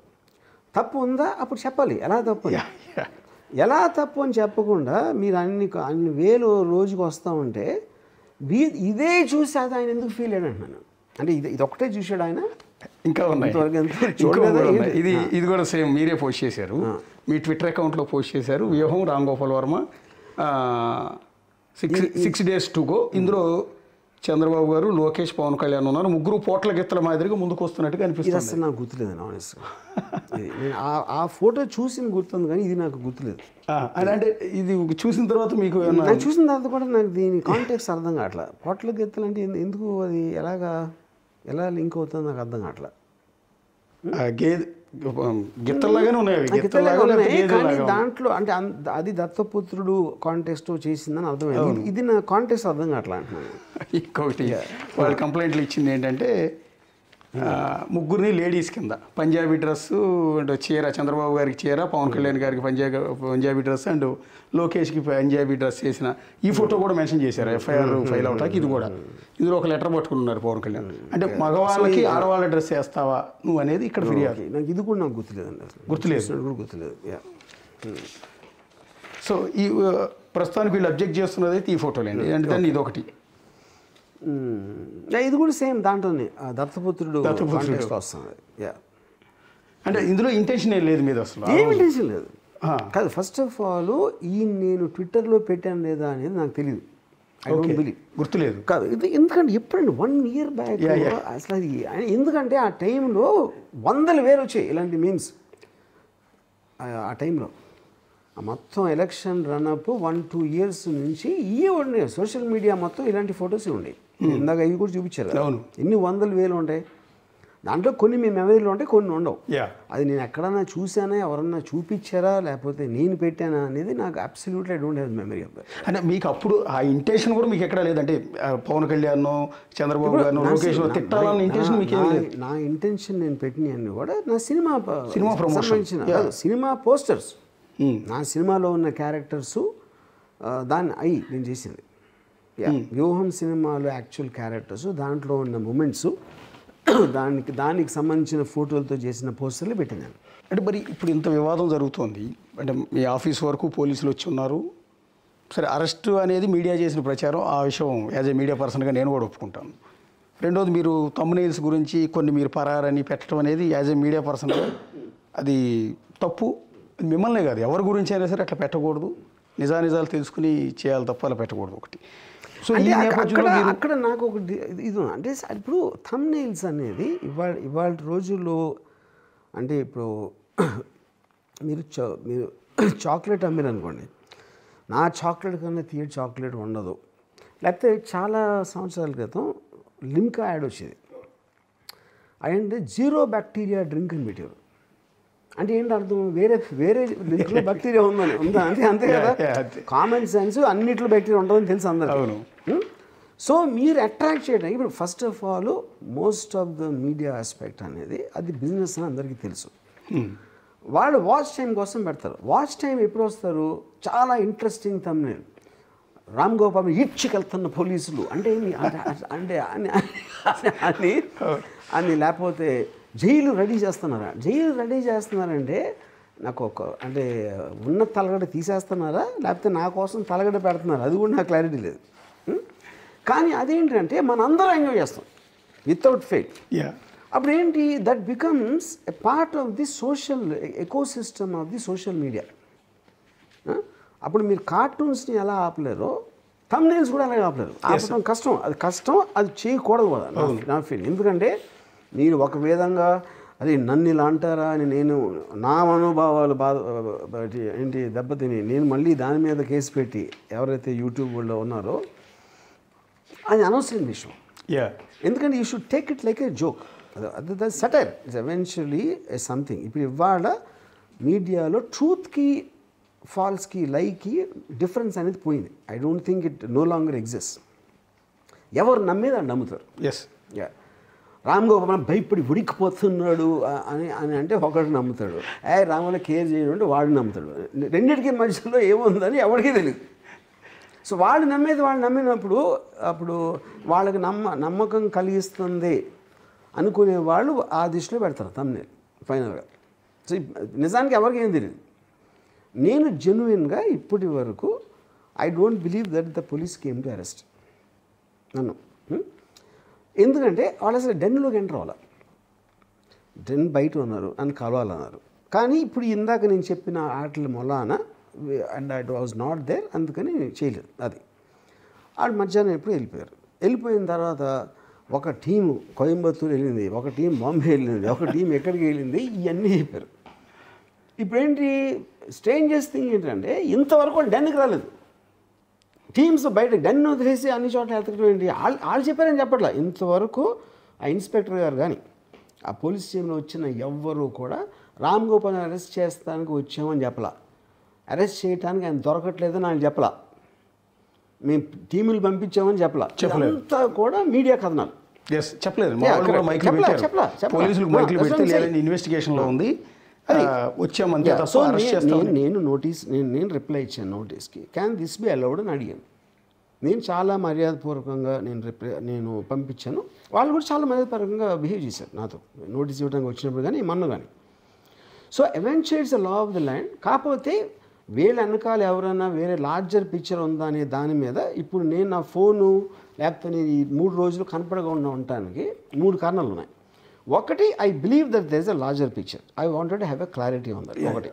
తప్పు ఉందా అప్పుడు చెప్పాలి, ఎలా తప్పు ఎలా తప్పు అని చెప్పకుండా మీరు అన్ని వేలు రోజుకి వస్తూ ఉంటే ఇదే చూసి అది ఆయన ఎందుకు ఫీల్ అయ్యాడు అంటున్నాను. అంటే ఇది ఒకటే చూశాడు ఆయన, ఇంకా ఉన్నాయి. ఇది కూడా సేమ్ మీరే పోస్ట్ చేశారు, మీ ట్విట్టర్ అకౌంట్లో పోస్ట్ చేశారు. వ్యూహం Ram Gopal Varma 6 days to go. ఇందులో చంద్రబాబు గారు, లోకేష్, పవన్ కళ్యాణ్ ఉన్నారు. ముగ్గురు పోట్ల గిత్తల మాదిరిగా ముందుకు వస్తున్నట్టుగా అనిపిస్తుంది. అసలు నాకు గుర్తులేదండి ఆనెస్ట్గా. నేను ఆ ఫోటో చూసిన గుర్తుంది కానీ ఇది నాకు గుర్తులేదు. అంటే ఇది చూసిన తర్వాత మీకు చూసిన తర్వాత కూడా నాకు దీని కాంటెక్స్ట్ అర్థం కావట్లా. పోట్ల గిత్తలు అంటే ఎందుకు, అది ఎలా లింక్ అవుతుందో నాకు అర్థం కావట్లా. గిత్తలాగానే ఉన్నాయి కానీ దాంట్లో అంటే అది దత్తపుత్రుడు కాంటెక్స్ట్ చేసిందని అర్థమైంది. ఇది నా కాంటెక్స్ట్ అర్థం కావట్లా అంటున్నాను. ఇంకొకటి వాళ్ళు కంప్లైంట్లు ఇచ్చింది ఏంటంటే ముగ్గురిని లేడీస్ కింద పంజాబీ డ్రెస్సు అండ్ చీర, చంద్రబాబు గారికి చీర, పవన్ కళ్యాణ్ గారికి పంజాబీ డ్రెస్ అండ్ లోకేష్కి పంజాబీ డ్రెస్ చేసిన ఈ ఫోటో కూడా మెన్షన్ చేశారు ఎఫ్ఐఆర్ ఫైల్ అవటానికి. ఇది కూడా ఇందులో ఒక లెటర్ పట్టుకున్నారు పవన్ కళ్యాణ్. అంటే మగవాళ్ళకి ఆడవాళ్ళ డ్రెస్ వేస్తావా నువ్వు అనేది ఇక్కడ ఫిర్యాదు. నాకు ఇది కూడా నాకు గుర్తులేదండి, గుర్తులేదు. సో ఈ ప్రస్తుతానికి వీళ్ళు అబ్జెక్ట్ చేస్తున్నది అయితే ఈ ఫోటోలేండి. అంటే దాన్ని ఇది ఒకటి, ఇది కూడా సేమ్ దాంట్లోనే దత్తపుత్రుడు వస్తుంది. అంటే ఇందులో ఇంటెన్షన్ ఏం లేదు మీద, అసలు ఏం ఇంటెన్షన్ లేదు కాదు. ఫస్ట్ ఆఫ్ ఆల్ నేను ట్విట్టర్లో పెట్టాను లేదా అనేది నాకు తెలియదు, ఐ డోంట్ బిలీవ్, గుర్తులేదు కాదు. ఇది ఎందుకంటే ఎప్పుడండి 1 year బ్యాక్ అసలు అది. ఎందుకంటే ఆ టైంలో 100,000 వచ్చాయి ఇలాంటి మీమ్స్. ఆ టైంలో మొత్తం ఎలక్షన్ రన్అప్ 1-2 years నుంచి ఇవే ఉన్నాయి. సోషల్ మీడియా మొత్తం ఇలాంటి ఫొటోసే ఉన్నాయి. ఇందాక అవి కూడా చూపించారు. ఎన్ని 100,000 ఉంటాయి దాంట్లో. కొన్ని మీ మెమరీలో ఉంటాయి, కొన్ని ఉండవు. అది నేను ఎక్కడన్నా చూసానా, ఎవరన్నా చూపించారా, లేకపోతే నేను పెట్టానా అనేది నాకు absolutely I don't have memory of that. అంటే మీకు అప్పుడు ఆ ఇంటెన్షన్ కూడా మీకు ఎక్కడ లేదంటే పవన్ కళ్యాణ్, చంద్రబాబు గారు, లోకేష్ తిట్టాలన్న ఇంటెన్షన్ మీకు లేదు? నా ఇంటెన్షన్ నేను పెట్టినవన్నీ కూడా నా సినిమా ప్రమోషన్, సినిమా పోస్టర్స్, నా సినిమాలో ఉన్న క్యారెక్టర్సు దాన్ని నేను చేసింది. వ్యూహం సినిమాలో యాక్చువల్ క్యారెక్టర్స్, దాంట్లో ఉన్న మూమెంట్స్, దానికి సంబంధించిన ఫోటోలతో చేసిన పోస్టర్లు పెట్టినాను. అంటే మరి ఇప్పుడు ఇంత వివాదం జరుగుతోంది అంటే మీ ఆఫీస్ వరకు పోలీసులు వచ్చి ఉన్నారు. సరే, అరెస్ట్ అనేది మీడియా చేసిన ప్రచారం, ఆ విషయం యాజ్ ఏ మీడియా పర్సన్గా నేను కూడా ఒప్పుకుంటాను. రెండోది, మీరు తమ్మునైల్స్ గురించి కొన్ని మీరు పరారని పెట్టడం అనేది యాజ్ ఏ మీడియా పర్సన్గా అది తప్పు. మిమ్మల్నే కాదు, ఎవరి గురించి అయినా సరే అట్లా పెట్టకూడదు. నిజాలు తెలుసుకుని చేయాలి తప్ప అలా పెట్టకూడదు. ఒకటి. సో అక్కడ నాకు ఒక ఇది అంటే ఇప్పుడు థంబ్నెయిల్స్ అనేది ఇవాళ రోజుల్లో అంటే ఇప్పుడు మీరు చాక్లెట్ అమ్మారు అనుకోండి, నా చాక్లెట్ కన్నా తీయటి చాక్లెట్ ఉండదు. లేకపోతే చాలా సంవత్సరాల క్రితం లిమ్కా యాడ్ వచ్చేది, అదంటే 0 bacteria డ్రింక్ అని పెట్టారు. అంటే ఏంటి అర్థం, వేరే లింక్లో బ్యాక్టీరియా ఉందా అంటే అంతే కదా. కామన్ సెన్స్ అన్నిట్లో బ్యాక్టీరియా ఉంటుందని తెలుసు అందరూ. సో మీరు అట్రాక్ట్ చేయడానికి ఇప్పుడు first of all most of the media aspect అనేది అది బిజినెస్ అని అందరికీ తెలుసు. వాళ్ళు వాచ్ టైం కోసం పెడతారు. వాచ్ టైం ఎప్పుడు వస్తారు, చాలా ఇంట్రెస్టింగ్ థంబ్నెయిల్, రామ్ గోపాల్ ఈడ్చుకెళ్తున్న పోలీసులు అంటే అని లేకపోతే జైలు రెడీ చేస్తున్నారంటే నాకు అంటే ఉన్న తలగడ తీసేస్తున్నారా లేకపోతే నా కోసం తలగడ పెడుతున్నారా, అది కూడా నాకు క్లారిటీ లేదు. కానీ అదేంటంటే మనందరం ఎంజాయ్ చేస్తాం వితౌట్ ఫెయిల్. యా, అప్పుడు ఏంటి, that becomes a part of the social ecosystem of the social media. అప్పుడు మీరు కార్టూన్స్ని ఎలా ఆపలేరో థంబ్నెయిల్స్ కూడా అలాగే ఆపలేరు. ఆపడం కష్టం, అది కష్టం, అది చేయకూడదు కూడా నా ఫీల్. ఎందుకంటే మీరు ఒక విధంగా అది నన్ను ఇలా అంటారా అని నేను నా మనోభావాలు ఏంటి దెబ్బతిని నేను మళ్ళీ దాని మీద కేసు పెట్టి ఎవరైతే యూట్యూబ్ వాళ్ళు ఉన్నారో అది అనవసరం విషయం. యా, ఎందుకంటే you should take it like a joke. అది satire it's eventually a something. ఇప్పుడు ఇవాళ మీడియాలో ట్రూత్కి ఫాల్స్కి లైకి డిఫరెన్స్ అనేది పోయింది. I don't think it no longer exist. ఎవరు నమ్మేది అని నమ్ముతారు. ఎస్, యా, రామ్ గోపాల్ భయపడి ఉడికిపోతున్నాడు అని అని అంటే ఒకటి నమ్ముతాడు, రాముల కేర్ చేయడం అంటే వాడు నమ్ముతాడు. రెండింటికి మధ్యలో ఏముందని ఎవరికీ తెలియదు. సో వాళ్ళు నమ్మేది వాళ్ళు నమ్మినప్పుడు అప్పుడు వాళ్ళకి నమ్మకం కలిగిస్తుంది అనుకునే వాళ్ళు ఆ దిశలో పెడతారు థంబ్నెయిల్ ఫైనల్గా. సో నిజానికి ఎవరికి ఏం తెలియదు. నేను జెన్యున్గా ఇప్పటి వరకు I don't believe that the police came to arrest నన్ను. ఎందుకంటే వాళ్ళు అసలు డెన్లోకి ఎంటర్ అవ్వాలి, డెన్ బయట ఉన్నారు అని కలవాలన్నారు. కానీ ఇప్పుడు ఇందాక నేను చెప్పిన ఆటల మొలాన and I was not there, అందుకని చేయలేదు. అది వాళ్ళు మధ్యాహ్నం ఎప్పుడు వెళ్ళిపోయారు. వెళ్ళిపోయిన తర్వాత ఒక టీము కోయంబత్తూరు వెళ్ళింది, ఒక టీం బాంబే వెళ్ళింది, ఒక టీం ఎక్కడికి వెళ్ళింది, ఇవన్నీ చెప్పారు. ఇప్పుడేంటి స్ట్రేంజెస్ థింగ్ ఏంటంటే ఇంతవరకు డెన్కి రాలేదు. టీమ్స్ బయట డెన్ వదిలేసి అన్ని చోట్ల ఎత్తకడం ఏంటి, వాళ్ళు చెప్పారని చెప్పట్లా. ఇంతవరకు ఆ ఇన్స్పెక్టర్ గారు కానీ ఆ పోలీస్ టీంలో వచ్చిన ఎవ్వరూ కూడా రామ్ గోపాల్ని అరెస్ట్ చేస్తానికి వచ్చామని చెప్పలా, అరెస్ట్ చేయడానికి ఆయన దొరకట్లేదని ఆయన చెప్పలా, మేము టీములు పంపించామని చెప్పలా. అంతా కూడా మీడియా కథనాలు. చెప్పలేదు. ఇన్వెస్టిగేషన్లో ఉంది వచ్చామంతే. సో నేను నోటీస్ నేను రిప్లై ఇచ్చాను నోటీస్కి, క్యాన్ దిస్ బి అలౌడ్ అని అడిగాను. నేను చాలా మర్యాదపూర్వకంగా నేను పంపించాను. వాళ్ళు కూడా చాలా మర్యాదపూర్వకంగా బిహేవ్ చేశారు నాతో నోటీస్ ఇవ్వడానికి వచ్చినప్పుడు కానీ మొన్న కానీ. So eventually it's the law of the land. కాకపోతే వీళ్ళ వెనకాల ఎవరైనా వేరే లార్జర్ పిక్చర్ ఉందా అనే దాని మీద ఇప్పుడు నేను నా ఫోను లేకపోతే నేను ఈ 3 రోజులు కనపడకుండా ఉండటానికి 3 కారణాలు ఉన్నాయి. ఒకటి, I believe that there is a larger picture. I wanted to have a clarity on that ఒకటి,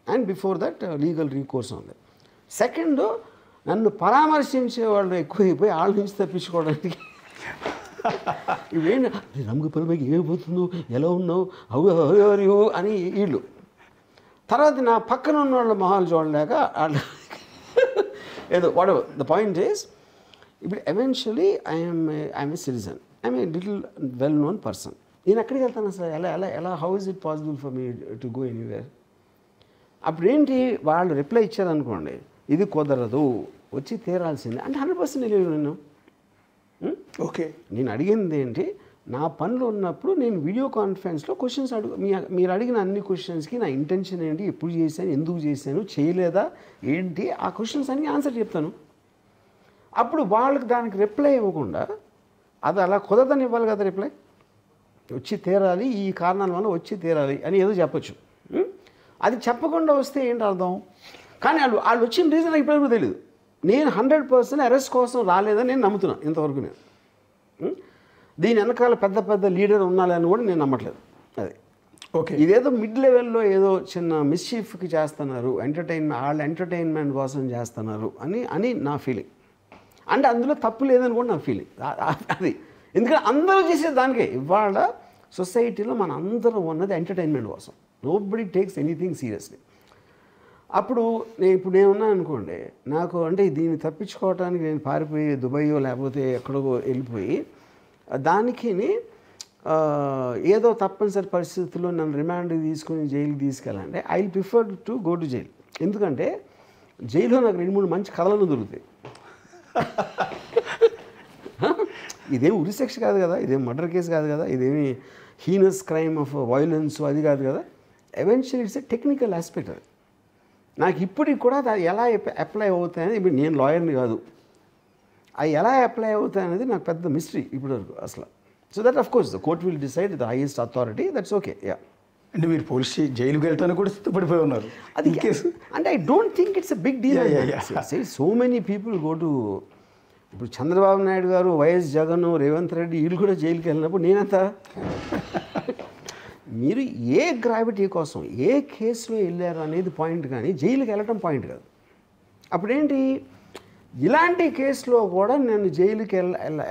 and before that legal recourse ఉంది. సెకండ్, నన్ను పరామర్శించే వాళ్ళు ఎక్కువైపోయి వాళ్ళ నుంచి తప్పించుకోవడానికి ఇవేంటి రంగుపల్లికి ఏమైపోతుందో, ఎలా ఉన్నావు, అవు అని వీళ్ళు. తర్వాత నా పక్కన ఉన్న వాళ్ళ మొహాలు చూడలేక వాళ్ళు ఏదో whatever the point is, ఇప్పుడు eventually I'm a citizen, I'm a little well known person. నేను ఎక్కడికి వెళ్తాను అసలు, ఎలా how is it possible for me to go anywhere? అప్పుడు ఏంటి వాళ్ళు రిప్లై ఇచ్చారనుకోండి, ఇది కుదరదు, వచ్చి తీరాల్సిందే అంటే 100% తెలియదు. నేను ఓకే, నేను అడిగింది ఏంటి, నా పనులు ఉన్నప్పుడు నేను వీడియో కాన్ఫరెన్స్లో క్వశ్చన్స్ మీరు అడిగిన అన్ని క్వశ్చన్స్కి నా ఇంటెన్షన్ ఏంటి, ఎప్పుడు చేశాను, ఎందుకు చేశాను, చేయలేదా ఏంటి, ఆ క్వశ్చన్స్ అన్నీ ఆన్సర్ చెప్తాను. అప్పుడు వాళ్ళకి దానికి రిప్లై ఇవ్వకుండా అది అలా కుదరదని ఇవ్వాలి కదా రిప్లై. వచ్చి తీరాలి, ఈ కారణాల వల్ల వచ్చి తీరాలి అని ఏదో చెప్పచ్చు. అది చెప్పకుండా వస్తే ఏంటి అర్థం? కానీ వాళ్ళు వచ్చిన రీజన్ నాకు ఇప్పటివరకు తెలియదు. నేను 100% అరెస్ట్ కోసం రాలేదని నేను నమ్ముతున్నాను ఇంతవరకు. నేను దీని వెనకాల పెద్ద పెద్ద లీడర్ ఉన్నాలని కూడా నేను నమ్మట్లేదు. అది ఓకే, ఇదేదో మిడ్ లెవెల్లో ఏదో చిన్న మిస్చీఫ్కి చేస్తున్నారు, వాళ్ళ ఎంటర్టైన్మెంట్ కోసం చేస్తున్నారు అని నా ఫీలింగ్. అంటే అందులో తప్పు లేదని కూడా నా ఫీలింగ్. అది ఎందుకంటే అందరూ చేసే దానికే. ఇవాళ సొసైటీలో మన అందరం ఉన్నది ఎంటర్టైన్మెంట్ కోసం. Nobody takes anything seriously. అప్పుడు నేనున్నాను అనుకోండి, నాకు అంటే దీన్ని తప్పించుకోవడానికి నేను పారిపోయి దుబాయో లేకపోతే ఎక్కడో వెళ్ళిపోయి దానికి ఏదో తప్పనిసరి పరిస్థితుల్లో నన్ను రిమాండ్కి తీసుకొని జైలుకి తీసుకెళ్ళాలంటే I will prefer to go to jail. ఎందుకంటే జైల్లో నాకు 2-3 మంచి కథలను దొరుకుతాయి. ఇదేం ఉరిశిక్ష కాదు కదా, ఇదేం మర్డర్ కేసు కాదు కదా, ఇదేమి హీనస్ క్రైమ్ ఆఫ్ వైలెన్స్ అది కాదు కదా. Eventually it's a technical aspect. అది నాకు ఇప్పటికి కూడా అది ఎలా అప్లై అవుతాయని, ఇప్పుడు నేను లాయర్ని కాదు, అవి ఎలా అప్లై అవుతాయనేది నాకు పెద్ద మిస్టరీ ఇప్పటివరకు అసలు. So that of course the court will decide, the highest authority, that's okay. Yeah, అంటే మీరు పోలీస్ జైలుకి వెళ్తాను కూడా సిద్ధపడిపోయి ఉన్నారు అది కేసు. అంటే I don't think it's a big deal. So many people go to ఇప్పుడు చంద్రబాబు నాయుడు గారు, వైఎస్ జగన్, రేవంత్ రెడ్డి వీళ్ళు కూడా జైలుకి వెళ్ళినప్పుడు నేనంతా మీరు ఏ గ్రావిటీ కోసం ఏ కేసులో వెళ్ళారు అనేది పాయింట్, కానీ జైలుకి వెళ్ళటం పాయింట్ కాదు. అప్పుడేంటి, ఇలాంటి కేసులో కూడా నేను జైలుకి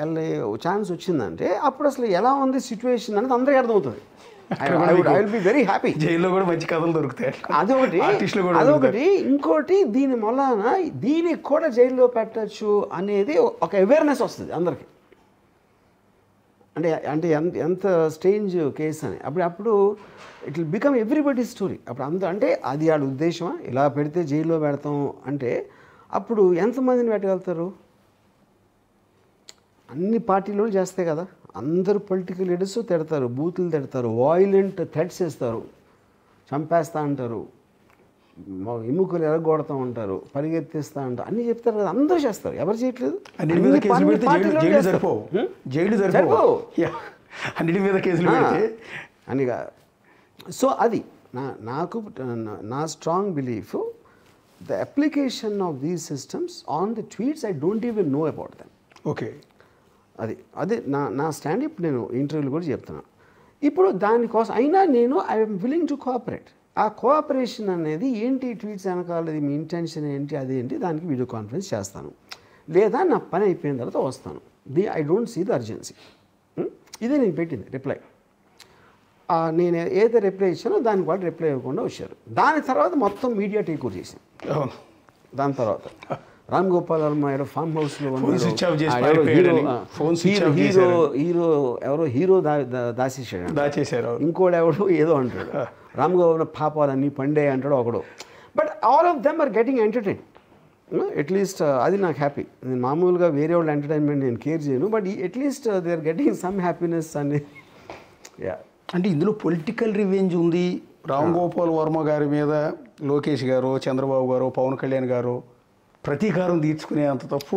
వెళ్ళే ఛాన్స్ వచ్చిందంటే అప్పుడు అసలు ఎలా ఉంది సిచ్యువేషన్ అనేది అందరికీ అర్థమవుతుంది. I will be very happy. జైల్లో కూడా మంచి కథలు దొరుకుతాయి. అదొకటి. ఇంకోటి, దీని వలన దీనికి కూడా జైల్లో పెట్టచ్చు అనేది ఒక అవేర్నెస్ వస్తుంది అందరికీ. అంటే ఎంత స్ట్రేంజ్ కేసు అని అప్పుడు it will become everybody story. అప్పుడు అంటే అది వాళ్ళ ఉద్దేశమా, ఇలా పెడితే జైల్లో పెడతాం అంటే అప్పుడు ఎంతమందిని పెట్టగలుగుతారు? అన్ని పార్టీలు చేస్తాయి కదా, అందరూ పొలిటికల్ లీడర్స్ తిడతారు, బూతులు తిడతారు, వాయిలెంట్ థ్రెట్స్ ఇస్తారు, చంపేస్తా అంటారు, ఎముకలు ఎరగొడతా ఉంటారు, పరిగెత్తిస్తా ఉంటారు, అన్నీ చెప్తారు కదా, అందరూ చేస్తారు. ఎవరు చేయట్లేదు? అనిగా. సో అది నాకు నా strong belief, the application of these systems on the tweets I don't even know about them. Okay, అదే నా స్టాండ్. ఇప్పుడు నేను ఇంటర్వ్యూలు కూడా చెప్తున్నాను. ఇప్పుడు దానికోసం అయినా నేను ఐఎమ్ విల్లింగ్ టు కోఆపరేట్. ఆ కోఆపరేషన్ అనేది ఏంటి, ట్వీట్స్ వెనకాలది మీ ఇంటెన్షన్ ఏంటి, అదేంటి, దానికి వీడియో కాన్ఫరెన్స్ చేస్తాను, లేదా నా పని అయిపోయిన తర్వాత వస్తాను. I don't see the urgency. ఇదే నేను పెట్టింది రిప్లై. నేను ఏదైతే రిప్లై ఇచ్చానో దానికి వాళ్ళు రిప్లై ఇవ్వకుండా వచ్చారు. దాని తర్వాత మొత్తం మీడియా టేక్ ఓవర్ చేసింది. దాని తర్వాత రామ్ గోపాల్ వర్మ ఏదో ఫామ్ హౌస్లో హీరో దాచేసాడు, ఇంకోటి ఎవడో ఏదో అంటాడు, రామ్ గోపాల్ పాపాలన్నీ పండే అంటాడు ఒకడు. But all of them are getting entertain. At least అది నాకు హ్యాపీ. నేను మామూలుగా వేరే వాళ్ళ ఎంటర్టైన్మెంట్ నేను కేర్ చేయను, but at least they are getting some happiness అని. అంటే ఇందులో పొలిటికల్ రివెంజ్ ఉంది. రామ్ గోపాల్ వర్మ గారి మీద లోకేష్ గారు, చంద్రబాబు గారు, పవన్ కళ్యాణ్ గారు ప్రతీకారం తీర్చుకునే అంత తప్పు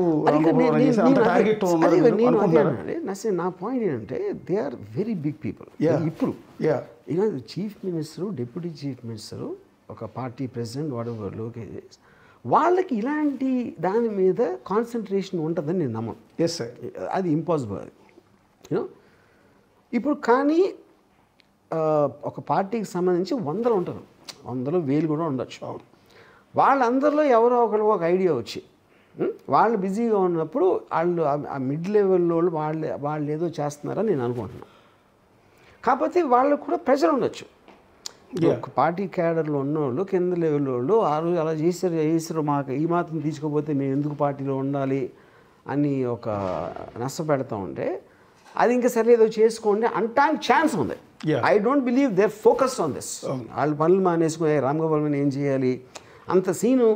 నా పాయింట్ ఏంటంటే they are very big people. ఇప్పుడు chief minister, deputy chief minister, ఒక పార్టీ ప్రెసిడెంట్, వాడెవర్ లోకేష్, వాళ్ళకి ఇలాంటి దాని మీద కాన్సన్ట్రేషన్ ఉంటుందని నేను నమ్మను. ఎస్ సార్, అది ఇంపాసిబుల్. అది ఇప్పుడు కానీ ఒక పార్టీకి సంబంధించి 100 ఉంటారు, 100 1000 కూడా ఉండొచ్చు. వాళ్ళందరిలో ఎవరో ఒకరు ఒక ఐడియా వచ్చి వాళ్ళు బిజీగా ఉన్నప్పుడు వాళ్ళు ఆ మిడ్ లెవెల్లో వాళ్ళు ఏదో చేస్తున్నారని నేను అనుకుంటున్నాను. కాకపోతే వాళ్ళకు కూడా ప్రెషర్ ఉండొచ్చు. ఒక పార్టీ క్యాడర్లో ఉన్నోళ్ళు, కింద లెవెల్ వాళ్ళు ఆ రోజు అలా చేసారు మాకు ఈ మాత్రం తీసుకోకపోతే మేము ఎందుకు పార్టీలో ఉండాలి అని ఒక నష్టపెడతా ఉంటే అది ఇంకా సరే ఏదో చేసుకోండి అంటానికి ఛాన్స్ ఉంది. I don't believe they focus on this. వాళ్ళు పనులు మానేసుకుని రామ్ గోపాల్ ఏం చేయాలి అంత సీను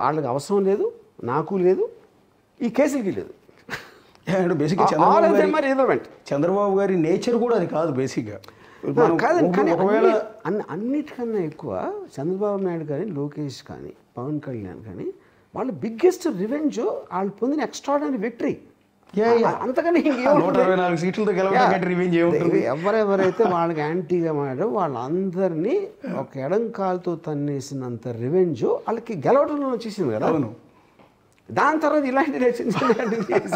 వాళ్ళకి అవసరం లేదు, నాకు లేదు, ఈ కేసులకి లేదు. బేసిక్గా చంద్రబాబు గారి నేచర్ కూడా అది కాదు బేసిక్గా. కాదండి, కానీ అన్నిటికన్నా ఎక్కువ చంద్రబాబు నాయుడు కానీ, లోకేష్ కానీ, పవన్ కళ్యాణ్ కానీ వాళ్ళ బిగ్గెస్ట్ రివెంజ్ వాళ్ళు పొందిన ఎక్స్ట్రాడినరీ విక్టరీ. అంతకని ఎవరెవరైతే వాళ్ళకి యాంటీగా మాట్లాడో వాళ్ళందరినీ ఒక ఎడంకాలతో తన్నేసినంత రివెంజ్ వాళ్ళకి గెలవడంలో వచ్చేసింది కదా. అవును. దాని తర్వాత ఇలాంటి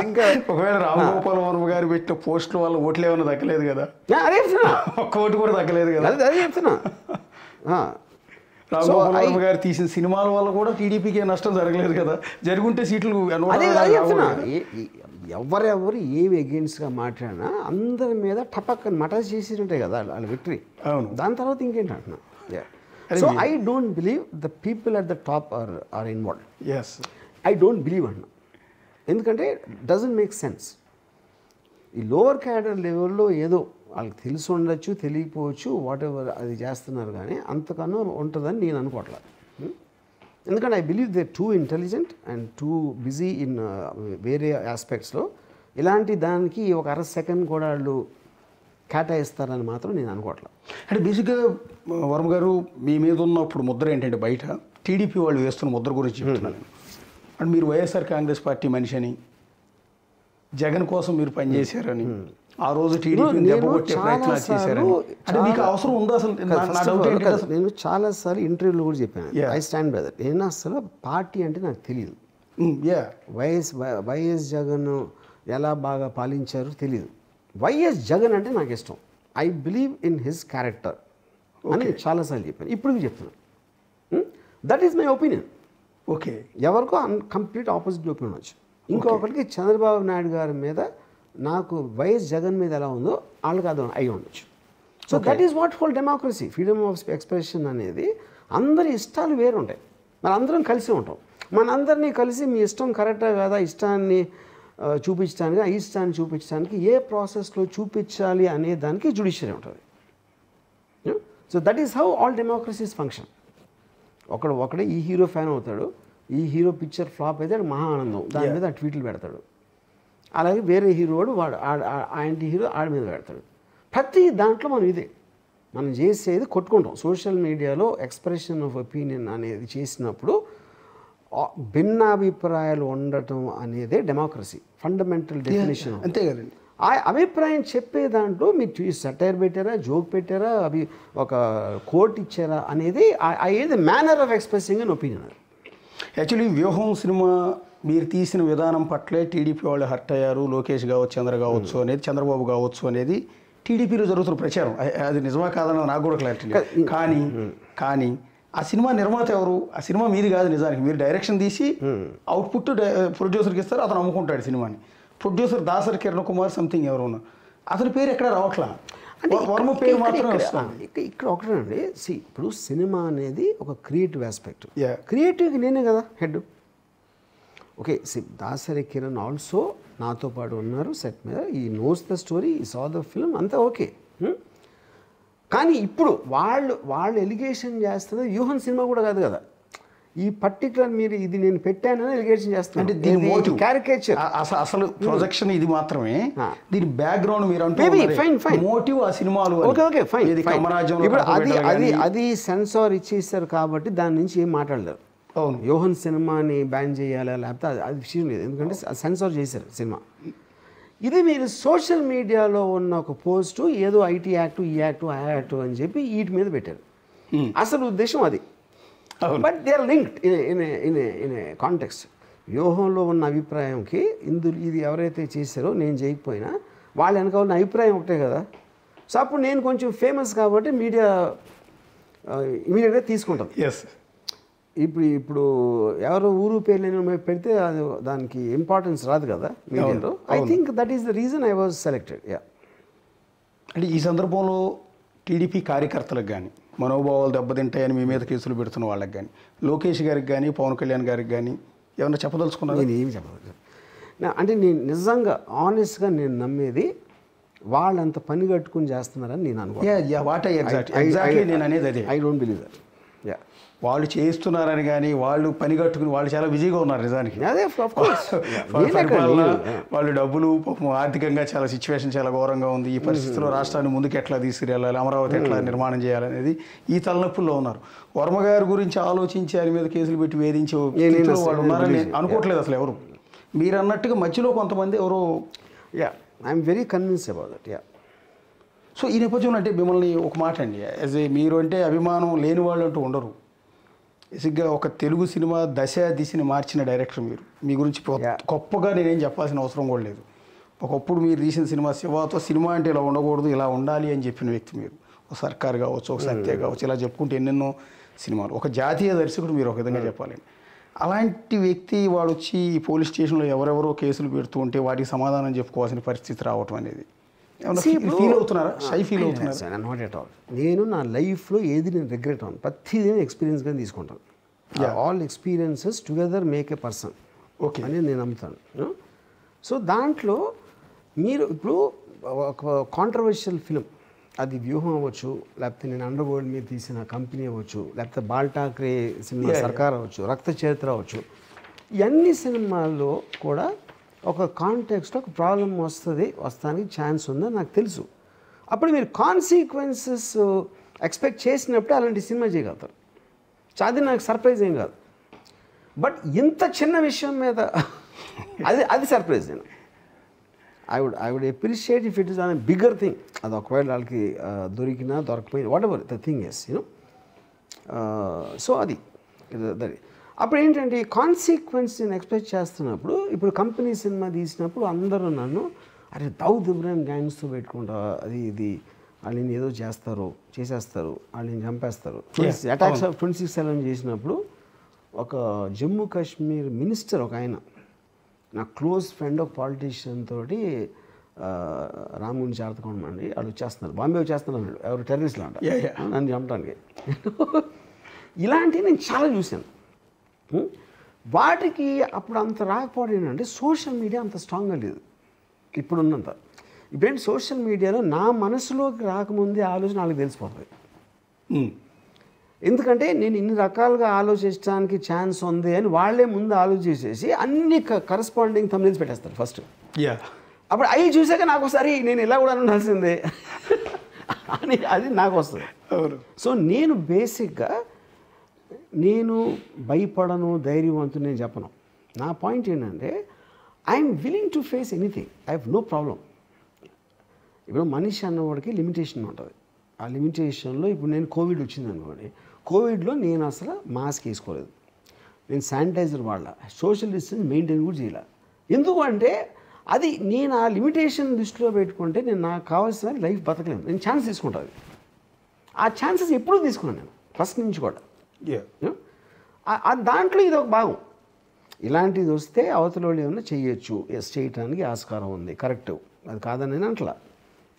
ఇంకా ఒకవేళ రామ్ గోపాల్ వర్మ గారు పెట్టిన పోస్టుల వల్ల ఓట్లు ఏమైనా దక్కలేదు కదా. అదే చెప్తున్నా, ఒక్క ఓటు కూడా దక్కలేదు కదా. అదే చెప్తున్నా. రామ్ గోపాల్ వర్మ గారు తీసిన సినిమాల వల్ల కూడా టీడీపీకి నష్టం జరగలేదు కదా. జరుగుంటే సీట్లు ఎవరెవరు ఏమి అగెయిన్స్ట్గా మాట్లాడినా అందరి మీద టపక్కని మటాస్ చేసినట్టే కదా వాళ్ళ విక్టరీ. అవును. దాని తర్వాత ఇంకేంటి అంటున్నా. So I don't believe the people at the top are involved. Yes, I don't believe అన్నా. ఎందుకంటే డజంట్ మేక్ సెన్స్. ఈ లోవర్ క్యాడర్ లెవెల్లో ఏదో వాళ్ళకి తెలిసి ఉండొచ్చు, తెలియకపోవచ్చు, వాట్ ఎవర్ అది చేస్తున్నారు, కానీ అంతకన్నా ఉంటుందని నేను అనుకోవట్లేదు. ఎందుకంటే I believe they too intelligent and too busy in వేరే ఆస్పెక్ట్స్లో. ఇలాంటి దానికి ఒక అర సెకండ్ కూడా వాళ్ళు కేటాయిస్తారని మాత్రం నేను అనుకోవట్లేదు. అంటే బేసిక్గా వర్మ గారు మీ మీద ఉన్నప్పుడు ముద్ర ఏంటంటే బయట టీడీపీ వాళ్ళు వేస్తున్న ముద్ర గురించి చెప్తున్నాను. అండ్ మీరు వైఎస్ఆర్ కాంగ్రెస్ పార్టీ మనిషి అని, జగన్ కోసం మీరు పనిచేశారని, ఆ రోజు టీడీపీ దెబ్బకొట్టే ప్రయత్నాలు చేశారని, అంటే మీకు అవసరం ఉందా అసలు? నేను చాలాసార్లు ఇంటర్వ్యూలో కూడా చెప్పాను, ఐ స్టాండ్ బై దట్. నేను అసలు పార్టీ అంటే నాకు తెలియదు. యా వైఎస్ జగన్ ఎలా బాగా పాలించారో తెలియదు. వైఎస్ జగన్ అంటే నాకు ఇష్టం. I believe in his character అని చాలాసార్లు చెప్పాను, ఇప్పుడు చెప్తున్నాను. That is my opinion. Okay, ఎవరికో కంప్లీట్ ఆపోజిట్ ఒపీనియన్ వచ్చు. ఇంకొకరికి చంద్రబాబు నాయుడు గారి మీద నాకు వైఎస్ జగన్ మీద ఎలా ఉందో వాళ్ళకి అది అయి ఉండొచ్చు. So that is what whole democracy. Freedom of expression అనేది అందరి ఇష్టాలు వేరు ఉంటాయి, మన అందరం కలిసి ఉంటాం. మనందరినీ కలిసి మీ ఇష్టం కరెక్టా కాదా ఇష్టాన్ని చూపించడానికి, ఆ ఇష్టాన్ని చూపించడానికి ఏ ప్రాసెస్లో చూపించాలి అనే దానికి జ్యుడిషియరీ ఉంటుంది. So that is how all democracies function. ఒకడే ఈ హీరో ఫ్యాన్ అవుతాడు, ఈ హీరో పిక్చర్ ఫ్లాప్ అయితే మహా ఆనందం, దాని మీద ట్వీట్లు పెడతాడు. అలాగే వేరే హీరోడు వాడు యాంటీ హీరో ఆడి మీద పెడతాడు. ప్రతి దాంట్లో మనం ఇదే మనం చేసేది కొట్టుకుంటాం. సోషల్ మీడియాలో ఎక్స్ప్రెషన్ ఆఫ్ ఒపీనియన్ అనేది చేసినప్పుడు భిన్నాభిప్రాయాలు ఉండటం అనేదే డెమోక్రసీ ఫండమెంటల్ డెఫినేషన్. అంతే కదండి. ఆ అభిప్రాయం చెప్పే దాంట్లో మీరు సటైర్ పెట్టారా, జోక్ పెట్టారా, అవి ఒక కోట్ ఇచ్చారా అనేది ఏది manner of expressing an opinion. Actually వ్యూహం సినిమా మీరు తీసిన విధానం పట్లే టీడీపీ వాళ్ళు హర్ట్ అయ్యారు, లోకేష్ కావచ్చు, చంద్ర కావచ్చు అనేది, చంద్రబాబు కావచ్చు అనేది టీడీపీలో జరుగుతున్న ప్రచారం. అది నిజమా కాదని నాకు కూడా క్లారిటీ లేదు. కానీ ఆ సినిమా నిర్మాత ఎవరు? ఆ సినిమా మీది కాదు నిజానికి. మీరు డైరెక్షన్ తీసి అవుట్పుట్ ప్రొడ్యూసర్కి ఇస్తారు, అతను అమ్ముకుంటాడు సినిమాని. ప్రొడ్యూసర్ దాసరి కిరణ్ కుమార్ సంథింగ్ ఎవరు ఉన్నారు, అతని పేరు ఎక్కడ రావట్లా, వర్మ పేరు మాత్రమే వస్తుంది. ఇక్కడ ఒకటేనండి, ఇప్పుడు సినిమా అనేది ఒక క్రియేటివ్ ఆస్పెక్ట్. క్రియేటివ్కి నేనే కదా head. Okay, Dasari Kiran also నాతో పాటు ఉన్నారు సెట్ మీద. ఈ నోస్ ద స్టోరీ, ఈ సా ద ఫిల్మ్, అంతా ఓకే. కానీ ఇప్పుడు వాళ్ళు ఎలిగేషన్ చేస్తున్నది వ్యూహం సినిమా కూడా కాదు కదా. ఈ పర్టికులర్ మీరు ఇది నేను పెట్టానని ఎలిగేషన్ చేస్తాను. అంటే దీని మోటివ్ క్యారికేచర్, అసలు ప్రొజెక్షన్ ఇది మాత్రమే. దీని బ్యాక్గ్రౌండ్ మీరు మోటివ్ ఆ సినిమాలు. Okay fine. ఇప్పుడు అది సెన్సార్ ఇచ్చేస్తారు కాబట్టి దాని నుంచి ఏం మాట్లాడలేరు. అవును, యోహన్ సినిమాని బ్యాన్ చేయాలా లేకపోతే అది విషయం లేదు, ఎందుకంటే సెన్సార్ చేశారు సినిమా. ఇది మీరు సోషల్ మీడియాలో ఉన్న ఒక పోస్టు ఏదో ఐటీ యాక్ట్, ఈ యాక్ట్, ఆ యాక్ట్ అని చెప్పి వీటి మీద పెట్టారు. అసలు ఉద్దేశం అది. But they are linked in a context. వ్యూహంలో ఉన్న అభిప్రాయంకి ఇది ఎవరైతే చేశారో నేను చేయకపోయినా వాళ్ళ వెనక ఉన్న అభిప్రాయం ఒకటే కదా. సో అప్పుడు నేను కొంచెం ఫేమస్ కాబట్టి మీడియా ఇమీడియట్గా తీసుకుంటాను. ఇప్పుడు ఎవరో ఊరు పేరు నేను పెడితే అది దానికి ఇంపార్టెన్స్ రాదు కదా మీడియాలో. I think that is the reason I was selected. అంటే ఈ సందర్భంలో టీడీపీ కార్యకర్తలకు కానీ, మనోభావాలు దెబ్బతింటాయని మీ మీద కేసులు పెడుతున్న వాళ్ళకి కానీ, లోకేష్ గారికి కానీ, పవన్ కళ్యాణ్ గారికి కానీ ఏమన్నా చెప్పదలుచుకున్నారు? నేను ఏమి చెప్పదలుచు అంటే నేను నిజంగా ఆనెస్ట్గా నేను నమ్మేది వాళ్ళంత పని కట్టుకుని చేస్తున్నారని నేను అనుకుంటున్నాను. నేను అనేది అదే. I don't believe that. వాళ్ళు చేస్తున్నారని కానీ, వాళ్ళు పని కట్టుకుని వాళ్ళు చాలా బిజీగా ఉన్నారు నిజానికి. అదే వాళ్ళు డబ్బులు ఆర్థికంగా చాలా సిచ్యువేషన్ చాలా ఘోరంగా ఉంది. ఈ పరిస్థితుల్లో రాష్ట్రాన్ని ముందుకు ఎట్లా తీసుకురెళ్ళాలి, అమరావతి ఎట్లా నిర్మాణం చేయాలనేది ఈ తలనొప్పుల్లో ఉన్నారు. వర్మ గారి గురించి ఆలోచించి ఆయన మీద కేసులు పెట్టి వేధించే వాళ్ళు ఉన్నారని అనుకోవట్లేదు అసలు ఎవరు. మీరు అన్నట్టుగా మధ్యలో కొంతమంది ఎవరో. I'm very convince about that. So ఈ నేపథ్యంలో అంటే మిమ్మల్ని ఒక మాట అండి, యాజ్ ఏ మీరు అంటే అభిమానం లేని వాళ్ళు అంటూ ఉండరు. బేసిక్గా ఒక తెలుగు సినిమా దిశని మార్చిన డైరెక్టర్ మీరు. మీ గురించి గొప్పగా నేనేం చెప్పాల్సిన అవసరం కూడా లేదు. ఒకప్పుడు మీరు తీసిన సినిమా శివాతో సినిమా అంటే ఇలా ఉండకూడదు, ఇలా ఉండాలి అని చెప్పిన వ్యక్తి మీరు. ఒక సర్కార్ కావచ్చు, ఒక సత్య కావచ్చు, ఇలా చెప్పుకుంటే ఎన్నెన్నో సినిమాలు. ఒక జాతీయ దర్శకుడు మీరు ఒక విధంగా చెప్పాలండి. అలాంటి వ్యక్తి వాడు వచ్చి పోలీస్ స్టేషన్లో ఎవరెవరో కేసులు పెడుతూ ఉంటే వాటికి సమాధానం చెప్పుకోవాల్సిన పరిస్థితి రావటం అనేది ఫీల్ అవుతున్నారా? షై ఫీల్ అవుతున్నారా? Not at all. నేను నా లైఫ్లో ఏది నేను రిగ్రెట్ అవ్వను. ప్రతిదీ ఎక్స్పీరియన్స్గా తీసుకుంటాను. All experiences together make a person okay అని నేను నమ్ముతాను. సో దాంట్లో మీరు ఇప్పుడు ఒక కాంట్రవర్షియల్ ఫిలిం, అది వ్యూహం అవ్వచ్చు, లేకపోతే నేను అండర్ వరల్డ్ మీద తీసిన కంపెనీ అవ్వచ్చు, లేకపోతే బాల్ ఠాక్రే సినిమా సర్కార్ అవ్వచ్చు, రక్త చరిత్ర అవ్వచ్చు, ఇవన్నీ సినిమాల్లో కూడా ఒక కాంటెక్స్ట్లో ఒక ప్రాబ్లం వస్తానికి ఛాన్స్ ఉందని నాకు తెలుసు. అప్పుడు మీరు కాన్సిక్వెన్సెస్ ఎక్స్పెక్ట్ చేసినప్పుడు అలాంటి సినిమా చేయగలుగుతారు. అది నాకు సర్ప్రైజ్ ఏం కాదు. బట్ ఇంత చిన్న విషయం మీద అది సర్ప్రైజ్. నేను I would appreciate if it is an bigger thing. అది ఒకవేళ వాళ్ళకి దొరికినా దొరకపోయినా whatever the thing is so అది అప్పుడు ఏంటంటే కాన్సిక్వెన్స్ నేను ఎక్స్పెక్ట్ చేస్తున్నప్పుడు ఇప్పుడు కంపెనీ సినిమా తీసినప్పుడు అందరూ నన్ను అరే దౌద్ ఇబ్రాహిం గ్యాంగ్స్తో పెట్టుకుంటా అది ఇది వాళ్ళని ఏదో చేసేస్తారు వాళ్ళని చంపేస్తారు అటాక్స్ ఆఫ్ 26/7 చేసినప్పుడు ఒక జమ్మూ కాశ్మీర్ మినిస్టర్ ఒక ఆయన నా క్లోజ్ ఫ్రెండ్ ఒక పాలిటీషియన్ తోటి రామ్ గురించి ఆడుకోండి వాళ్ళు వచ్చేస్తున్నారు బాంబే వచ్చేస్తున్నారు అన్నాడు ఎవరు టెర్రరిస్ట్లు అంట నన్ను చంపడానికి ఇలాంటివి నేను చాలా చూశాను వాటికి అప్పుడు అంత రాకపోవడం ఏంటంటే సోషల్ మీడియా అంత స్ట్రాంగ్గా లేదు ఇప్పుడున్నంత ఇప్పుడేంటి సోషల్ మీడియాలో నా మనసులోకి రాకముందే ఆలోచన వాళ్ళకి తెలిసిపోతుంది ఎందుకంటే నేను ఇన్ని రకాలుగా ఆలోచించడానికి ఛాన్స్ ఉంది అని వాళ్ళే ముందు ఆలోచించేసి అన్ని కరస్పాండింగ్ థంబ్నెయిల్స్ పెట్టేస్తారు ఫస్ట్ అప్పుడు అవి చూసాక నాకు ఒకసారి నేను ఇలా కూడా ఉండాల్సిందే అని అది నాకు వస్తుంది సో నేను బేసిక్గా నేను భయపడను ధైర్యవంతుని నేను చెప్పను నా పాయింట్ ఏంటంటే I'm willing to face anything I have no problem ఇప్పుడు మనిషి అన్నవాడికి లిమిటేషన్ ఉంటుంది ఆ లిమిటేషన్లో ఇప్పుడు నేను కోవిడ్ వచ్చింది అనుకోండి కోవిడ్లో నేను అసలు మాస్క్ వేసుకోలేదు నేను శానిటైజర్ వాడాల సోషల్ డిస్టెన్స్ మెయింటైన్ కూడా చేయాలి ఎందుకు అంటే అది నేను ఆ లిమిటేషన్ దృష్టిలో పెట్టుకుంటే నేను నాకు కావాల్సిన లైఫ్ బతకలేను నేను ఛాన్స్ తీసుకుంటాను ఆ ఛాన్సెస్ ఎప్పుడూ తీసుకున్నాను నేను ఫస్ట్ నుంచి కూడా దాంట్లో ఇది ఒక భాగం ఇలాంటిది వస్తే అవతల వాళ్ళు ఏమన్నా చేయొచ్చు చేయటానికి ఆస్కారం ఉంది కరెక్ట్ అది కాదని నేను అంటలా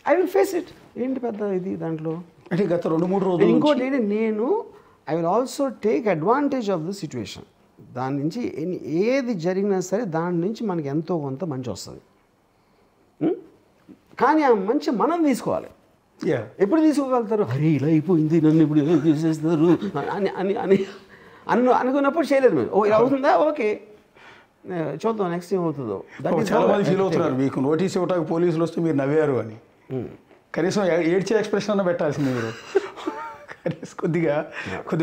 ఐ విల్ ఫేస్ ఇట్ ఏంటి పెద్ద ఇది దాంట్లో అంటే గత 2-3 రోజులు ఇంకోటి ఏంటి నేను I will also take advantage of the situation దాని నుంచి ఏది జరిగినా సరే దాని నుంచి మనకి ఎంతో కొంత మంచి వస్తుంది కానీ ఆ మంచి మనం తీసుకోవాలి ఎప్పుడు తీసుకోగలుగుతారు అరే ఇలా అయిపోయింది నన్ను ఇప్పుడు తీసేస్తారు అని అని అని అనుకున్నప్పుడు చేయలేదు మేము ఓ ఇలా అవుతుందా ఓకే చూద్దాం నెక్స్ట్ ఏం అవుతుందో చాలా మంది ఫీల్ అవుతున్నారు మీకు నోటీస్ ఇవ్వడానికి పోలీసులు వస్తే మీరు నవ్వారు అని కనీసం ఏడ్చే ఎక్స్ప్రెషన్ అన్న పెట్టాల్సింది మీరు కొద్దిగా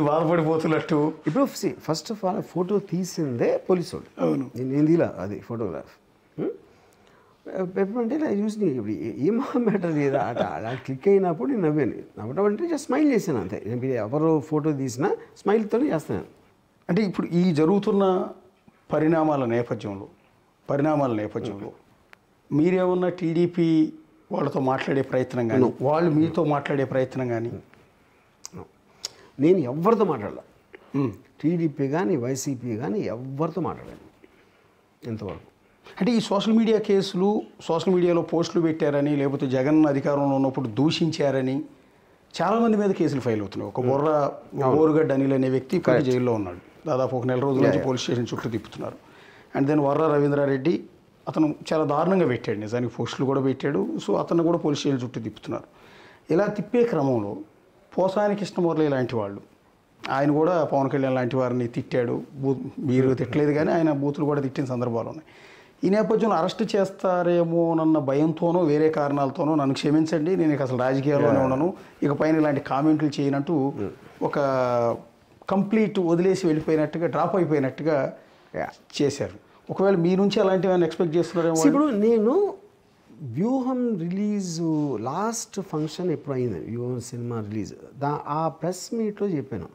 బాధపడిపోతున్నట్టు ఇప్పుడు ఫస్ట్ ఆఫ్ ఆల్ ఫోటో తీసిందే పోలీసు వాళ్ళు అవును నేను తీలా అది ఫోటోగ్రాఫ్ ఎప్పుడంటే నేను చూసి ఇప్పుడు ఏమో మ్యాటర్ లేదా అలా క్లిక్ అయినప్పుడు నేను నవ్వడం అంటే జస్ట్ స్మైల్ చేశాను అంతే నేను ఎవరు ఫోటో తీసినా స్మైల్తోనే చేస్తాను అంటే ఇప్పుడు ఈ జరుగుతున్న పరిణామాల నేపథ్యంలో మీరేమన్నా టీడీపీ వాళ్ళతో మాట్లాడే ప్రయత్నం కానీ వాళ్ళు మీతో మాట్లాడే ప్రయత్నం కానీ నేను ఎవరితో మాట్లాడాల టీడీపీ కానీ వైసీపీ కానీ ఎవరితో మాట్లాడాను ఎంతవరకు అంటే ఈ సోషల్ మీడియా కేసులు సోషల్ మీడియాలో పోస్టులు పెట్టారని లేకపోతే జగన్ అధికారంలో ఉన్నప్పుడు దూషించారని చాలామంది మీద కేసులు ఫైల్ అవుతున్నాయి ఒక బోరుగడ్డ అనిల్ అనే వ్యక్తి ఇప్పుడు జైల్లో ఉన్నాడు దాదాపు 1 నెల రోజుల నుంచి పోలీస్ స్టేషన్ చుట్టూ తిప్పుతున్నారు అండ్ దెన్ వర్ర రవీంద్రారెడ్డి అతను చాలా దారుణంగా పెట్టాడు నిజానికి పోస్టులు కూడా పెట్టాడు సో అతను కూడా పోలీస్ స్టేషన్ చుట్టూ తిప్పుతున్నారు ఇలా తిప్పే క్రమంలో పోసాని కృష్ణమురళి లాంటి వాళ్ళు ఆయన కూడా పవన్ కళ్యాణ్ లాంటి వారిని తిట్టాడు మీరు తిట్టలేదు కానీ ఆయన బూతులు కూడా తిట్టిన సందర్భాలు ఉన్నాయి ఈ నేపథ్యంలో అరెస్ట్ చేస్తారేమోనన్న భయంతోనో వేరే కారణాలతోనో నన్ను క్షమించండి నేను అసలు రాజకీయాల్లోనే ఉన్నాను ఇక పైన ఇలాంటి కామెంట్లు చేయనట్టు ఒక కంప్లీట్ వదిలేసి వెళ్ళిపోయినట్టుగా డ్రాప్ అయిపోయినట్టుగా చేశారు ఒకవేళ మీ నుంచి అలాంటివి ఎక్స్పెక్ట్ చేస్తున్నారేమో ఇప్పుడు నేను వ్యూహం రిలీజు లాస్ట్ ఫంక్షన్ ఎప్పుడు అయింది వ్యూహం సినిమా రిలీజ్ ఆ ప్రెస్ మీట్లో చెప్పాను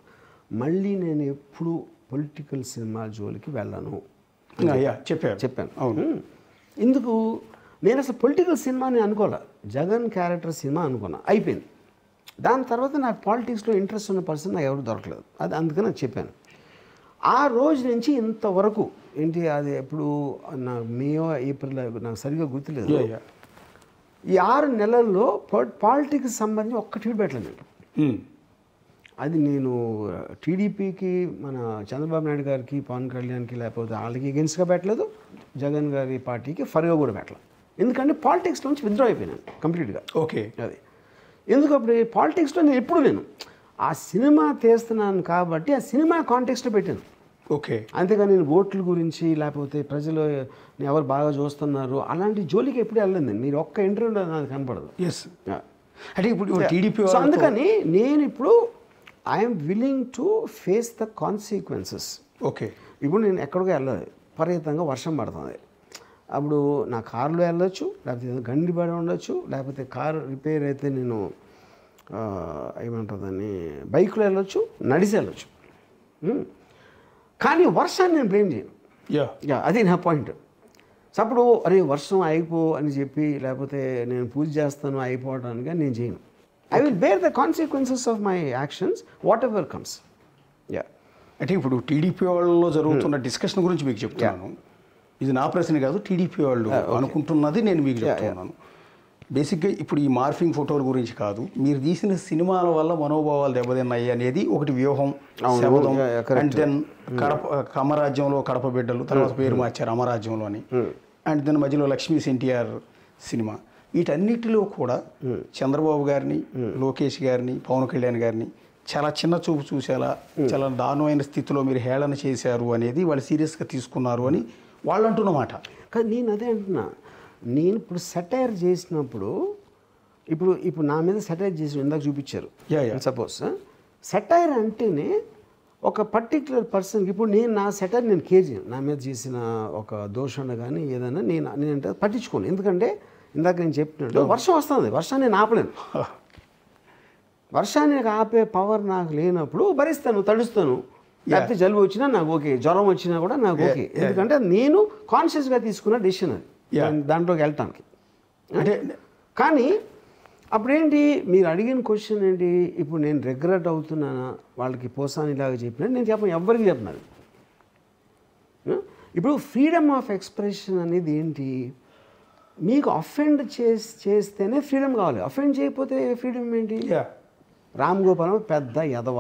మళ్ళీ నేను ఎప్పుడు పొలిటికల్ సినిమా జోలికి వెళ్ళను చెప్పాను అవును ఎందుకు నేను అసలు పొలిటికల్ సినిమాని అనుకోలే జగన్ క్యారెక్టర్ సినిమా అనుకున్నా అయిపోయింది దాని తర్వాత నాకు పాలిటిక్స్లో ఇంట్రెస్ట్ ఉన్న పర్సన్ నాకు ఎవరు దొరకలేదు అది అందుకని నాకు చెప్పాను ఆ రోజు నుంచి ఇంతవరకు ఏంటి అది ఎప్పుడు మే ఏప్రిల్ నాకు సరిగ్గా గుర్తులేదు ఈ 6 నెలల్లో పాలిటిక్స్ సంబంధించి ఒక్క ట్వీట్ పెట్టలేదు నేను అది నేను టీడీపీకి మన చంద్రబాబు నాయుడు గారికి పవన్ కళ్యాణ్కి లేకపోతే వాళ్ళకి ఎగెన్స్ట్గా పెట్టలేదు జగన్ గారి పార్టీకి ఫర్గా కూడా పెట్టలేదు ఎందుకంటే పాలిటిక్స్ నుంచి విత్డ్రా అయిపోయినాను కంప్లీట్గా ఓకే అది ఎందుకు అప్పుడు పాలిటిక్స్లో నేను ఎప్పుడు నేను ఆ సినిమా తీస్తున్నాను కాబట్టి ఆ సినిమా కాంటెక్స్ట్లో పెట్టాను ఓకే అంతేగాని నేను ఓట్ల గురించి లేకపోతే ప్రజలు ఎవరు బాగా చూస్తున్నారు అలాంటి జోలికి ఎప్పుడు వెళ్ళలేదు నేను మీరు ఒక్క ఇంటర్వ్యూలో నాకు కనపడదు అంటే ఇప్పుడు టీడీపీ అందుకని నేను ఇప్పుడు I'm willing to face the consequences okay ఇప్పుడు నేను ఎక్కడికో వెళ్ళదు విపరీతంగా వర్షం పడుతుంది అప్పుడు నా కారులో వెళ్ళొచ్చు లేకపోతే గండి పడి ఉండొచ్చు లేకపోతే కారు రిపేర్ అయితే నేను ఏమంటుందని బైక్లో వెళ్ళొచ్చు నడిచి వెళ్ళొచ్చు కానీ వర్షాన్ని నేను బ్లేమ్ చేయను. యా అది నా పాయింట్. సో అప్పుడు అరే వర్షం అయిపో అని చెప్పి లేకపోతే నేను పూజ చేస్తాను అయిపోవడానికి నేను చేయను. I will bear the consequences of my actions whatever comes. Yeah అంటే ఇప్పుడు టీడీపీ వాళ్ళలో జరుగుతున్న డిస్కషన్ గురించి మీకు చెప్తున్నాను. ఇది నా ప్రశ్న కాదు, టీడీపీ వాళ్ళు అనుకుంటున్నది నేను మీకు చెప్తున్నాను. బేసిక్గా ఇప్పుడు ఈ మార్ఫింగ్ ఫోటోల గురించి కాదు, మీరు తీసిన సినిమాల వల్ల మనోభావాలు దెబ్బతిన్నాయి అనేది ఒకటి వ్యూహం, శబదం, అండ్ దెన్ కమరాజ్యంలో కడప బిడ్డలు, తర్వాత పేరు మార్చారు అమరాజ్యంలో అని, అండ్ దెన్ మధ్యలో లక్ష్మీ ఎన్టీఆర్ సినిమా. వీటన్నిటిలో కూడా చంద్రబాబు గారిని, లోకేష్ గారిని, పవన్ కళ్యాణ్ గారిని చాలా చిన్న చూపు చూసేలా, చాలా దారుణమైన స్థితిలో మీరు హేళన చేశారు అనేది వాళ్ళు సీరియస్గా తీసుకున్నారు అని వాళ్ళు అంటున్నమాట. కానీ నేను అదే అంటున్నా, నేను ఇప్పుడు సెటైర్ చేసినప్పుడు ఇప్పుడు నా మీద సెటైర్ చేసి ఇందాక చూపించారు. సపోజ్ సెటైర్ అంటేనే ఒక పర్టిక్యులర్ పర్సన్కి, ఇప్పుడు నేను నా సెటైర్ నేను కేర్ చేయను. నా మీద చేసిన ఒక దోషణ కానీ ఏదైనా నేనంటే పట్టించుకోను. ఎందుకంటే ఇందాక నేను చెప్పినట్టు వర్షం వస్తుంది, వర్షాన్ని నేను ఆపలేను. వర్షాన్ని ఆపే పవర్ నాకు లేనప్పుడు భరిస్తాను, తడుస్తాను. లేకపోతే జలుబు వచ్చినా నాకు ఓకే, జ్వరం వచ్చినా కూడా నాకు ఓకే. ఎందుకంటే నేను కాన్షియస్గా తీసుకున్న డెసిషన్ అది దాంట్లోకి వెళ్ళటానికి. అంటే కానీ అప్పుడేంటి మీరు అడిగిన క్వశ్చన్ ఏంటి, ఇప్పుడు నేను రిగ్రెట్ అవుతున్నానా వాళ్ళకి పోసానిలాగా చెప్పినా నేను చెప్పను, ఎవ్వరికి చెప్పినాను. ఇప్పుడు ఫ్రీడమ్ ఆఫ్ ఎక్స్ప్రెషన్ అనేది ఏంటి, మీకు అఫెండ్ చేస్తేనే ఫ్రీడమ్ కావాలి, అఫెండ్ చేయకపోతే ఫ్రీడమ్ ఏంటి? రామ్ గోపాల్ పెద్ద ఎదవ,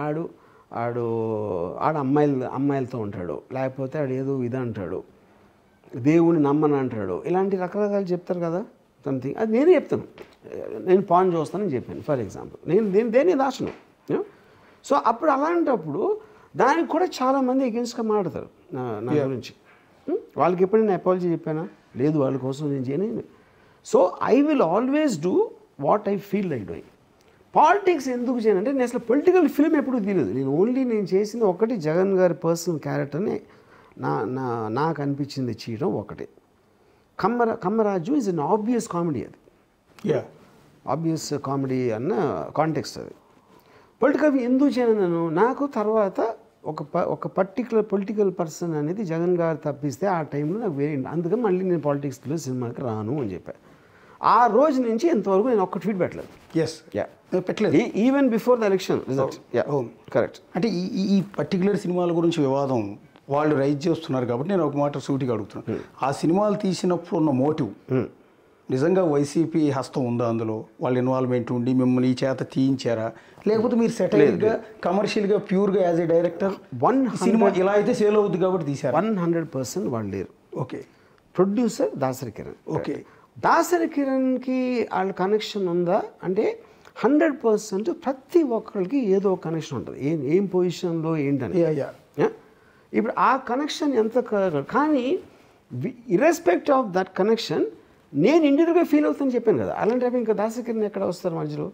ఆడు అమ్మాయిలతో ఉంటాడు, లేకపోతే ఆడు ఏదో ఇది అంటాడు, దేవుని నమ్మని అంటాడు, ఇలాంటి రకరకాలు చెప్తారు కదా సంథింగ్. అది నేనే చెప్తాను, నేను పాన్ చూస్తానని చెప్పాను ఫర్ ఎగ్జాంపుల్. నేను దేన్ని దాచను. సో అప్పుడు అలాంటప్పుడు దానికి కూడా చాలామంది ఎగెన్స్ట్గా మాట్లాడతారు నా గురించి. వాళ్ళకి ఎప్పుడు నేను అపాలజీ చెప్పానా? లేదు, వాళ్ళ కోసం నేను చేయను. So I will always do what I feel like doing. Politics ఎందుకు చేయనంటే నేను అసలు పొలిటికల్ ఫిల్మ్ ఎప్పుడు తీయలేదు. నేను చేసింది ఒకటి, జగన్ గారి పర్సనల్ క్యారెక్టర్ని నాకు అనిపించింది చేయడం ఒకటి. Kammaraju is an obvious comedy, అది ఆబ్వియస్ కామెడీ అన్న కాంటెక్స్ట్ అది. పొలిటికల్ ఎందుకు చేయను, నాకు తర్వాత ఒక పర్టికులర్ పొలిటికల్ పర్సన్ అనేది జగన్ గారు తప్పిస్తే ఆ టైంలో నాకు వేరే, అందుకని మళ్ళీ నేను పాలిటిక్స్లో సినిమాకి రాను అని చెప్పాను. ఆ రోజు నుంచి ఇంతవరకు నేను ఒక్క ట్వీట్ పెట్టలేదు. పెట్టలేదు, even before the election result. Correct. అంటే ఈ పర్టికులర్ సినిమాల గురించి వివాదం వాళ్ళు రైజ్ చేస్తున్నారు కాబట్టి నేను ఒక మాట సూటిగా అడుగుతున్నాను. ఆ సినిమాలు తీసినప్పుడు ఉన్న మోటివ్ నిజంగా వైసీపీ హస్తం ఉందా అందులో? వాళ్ళ ఇన్వాల్వ్మెంట్ ఉండి మిమ్మల్ని ఈ చేత తీయించారా, లేకపోతే మీరు సెటిల్గా కమర్షియల్గా ప్యూర్గా యాజ్ ఏ డైరెక్టర్ సినిమా ఇలా అయితే సేల్ అవుతుంది కాబట్టి తీశారు? 100% వాళ్ళు లేరు. Okay. Producer Dasari Kiran. Okay. Dasari కిరణ్కి వాళ్ళ కనెక్షన్ ఉందా అంటే 100% ప్రతి ఒక్కరికి ఏదో ఒక కనెక్షన్ ఉంటుంది, ఏం పొజిషన్లో ఏంటని. ఇప్పుడు ఆ కనెక్షన్ ఎంత, కానీ ఇర్రెస్పెక్ట్ ఆఫ్ దట్ కనెక్షన్ నేను ఇండివిజువల్గా ఫీల్ అవుతాను చెప్పాను కదా. అలాంటి ఇంకా దాసరి కిరణ్ ఎక్కడ వస్తారు మధ్యలో?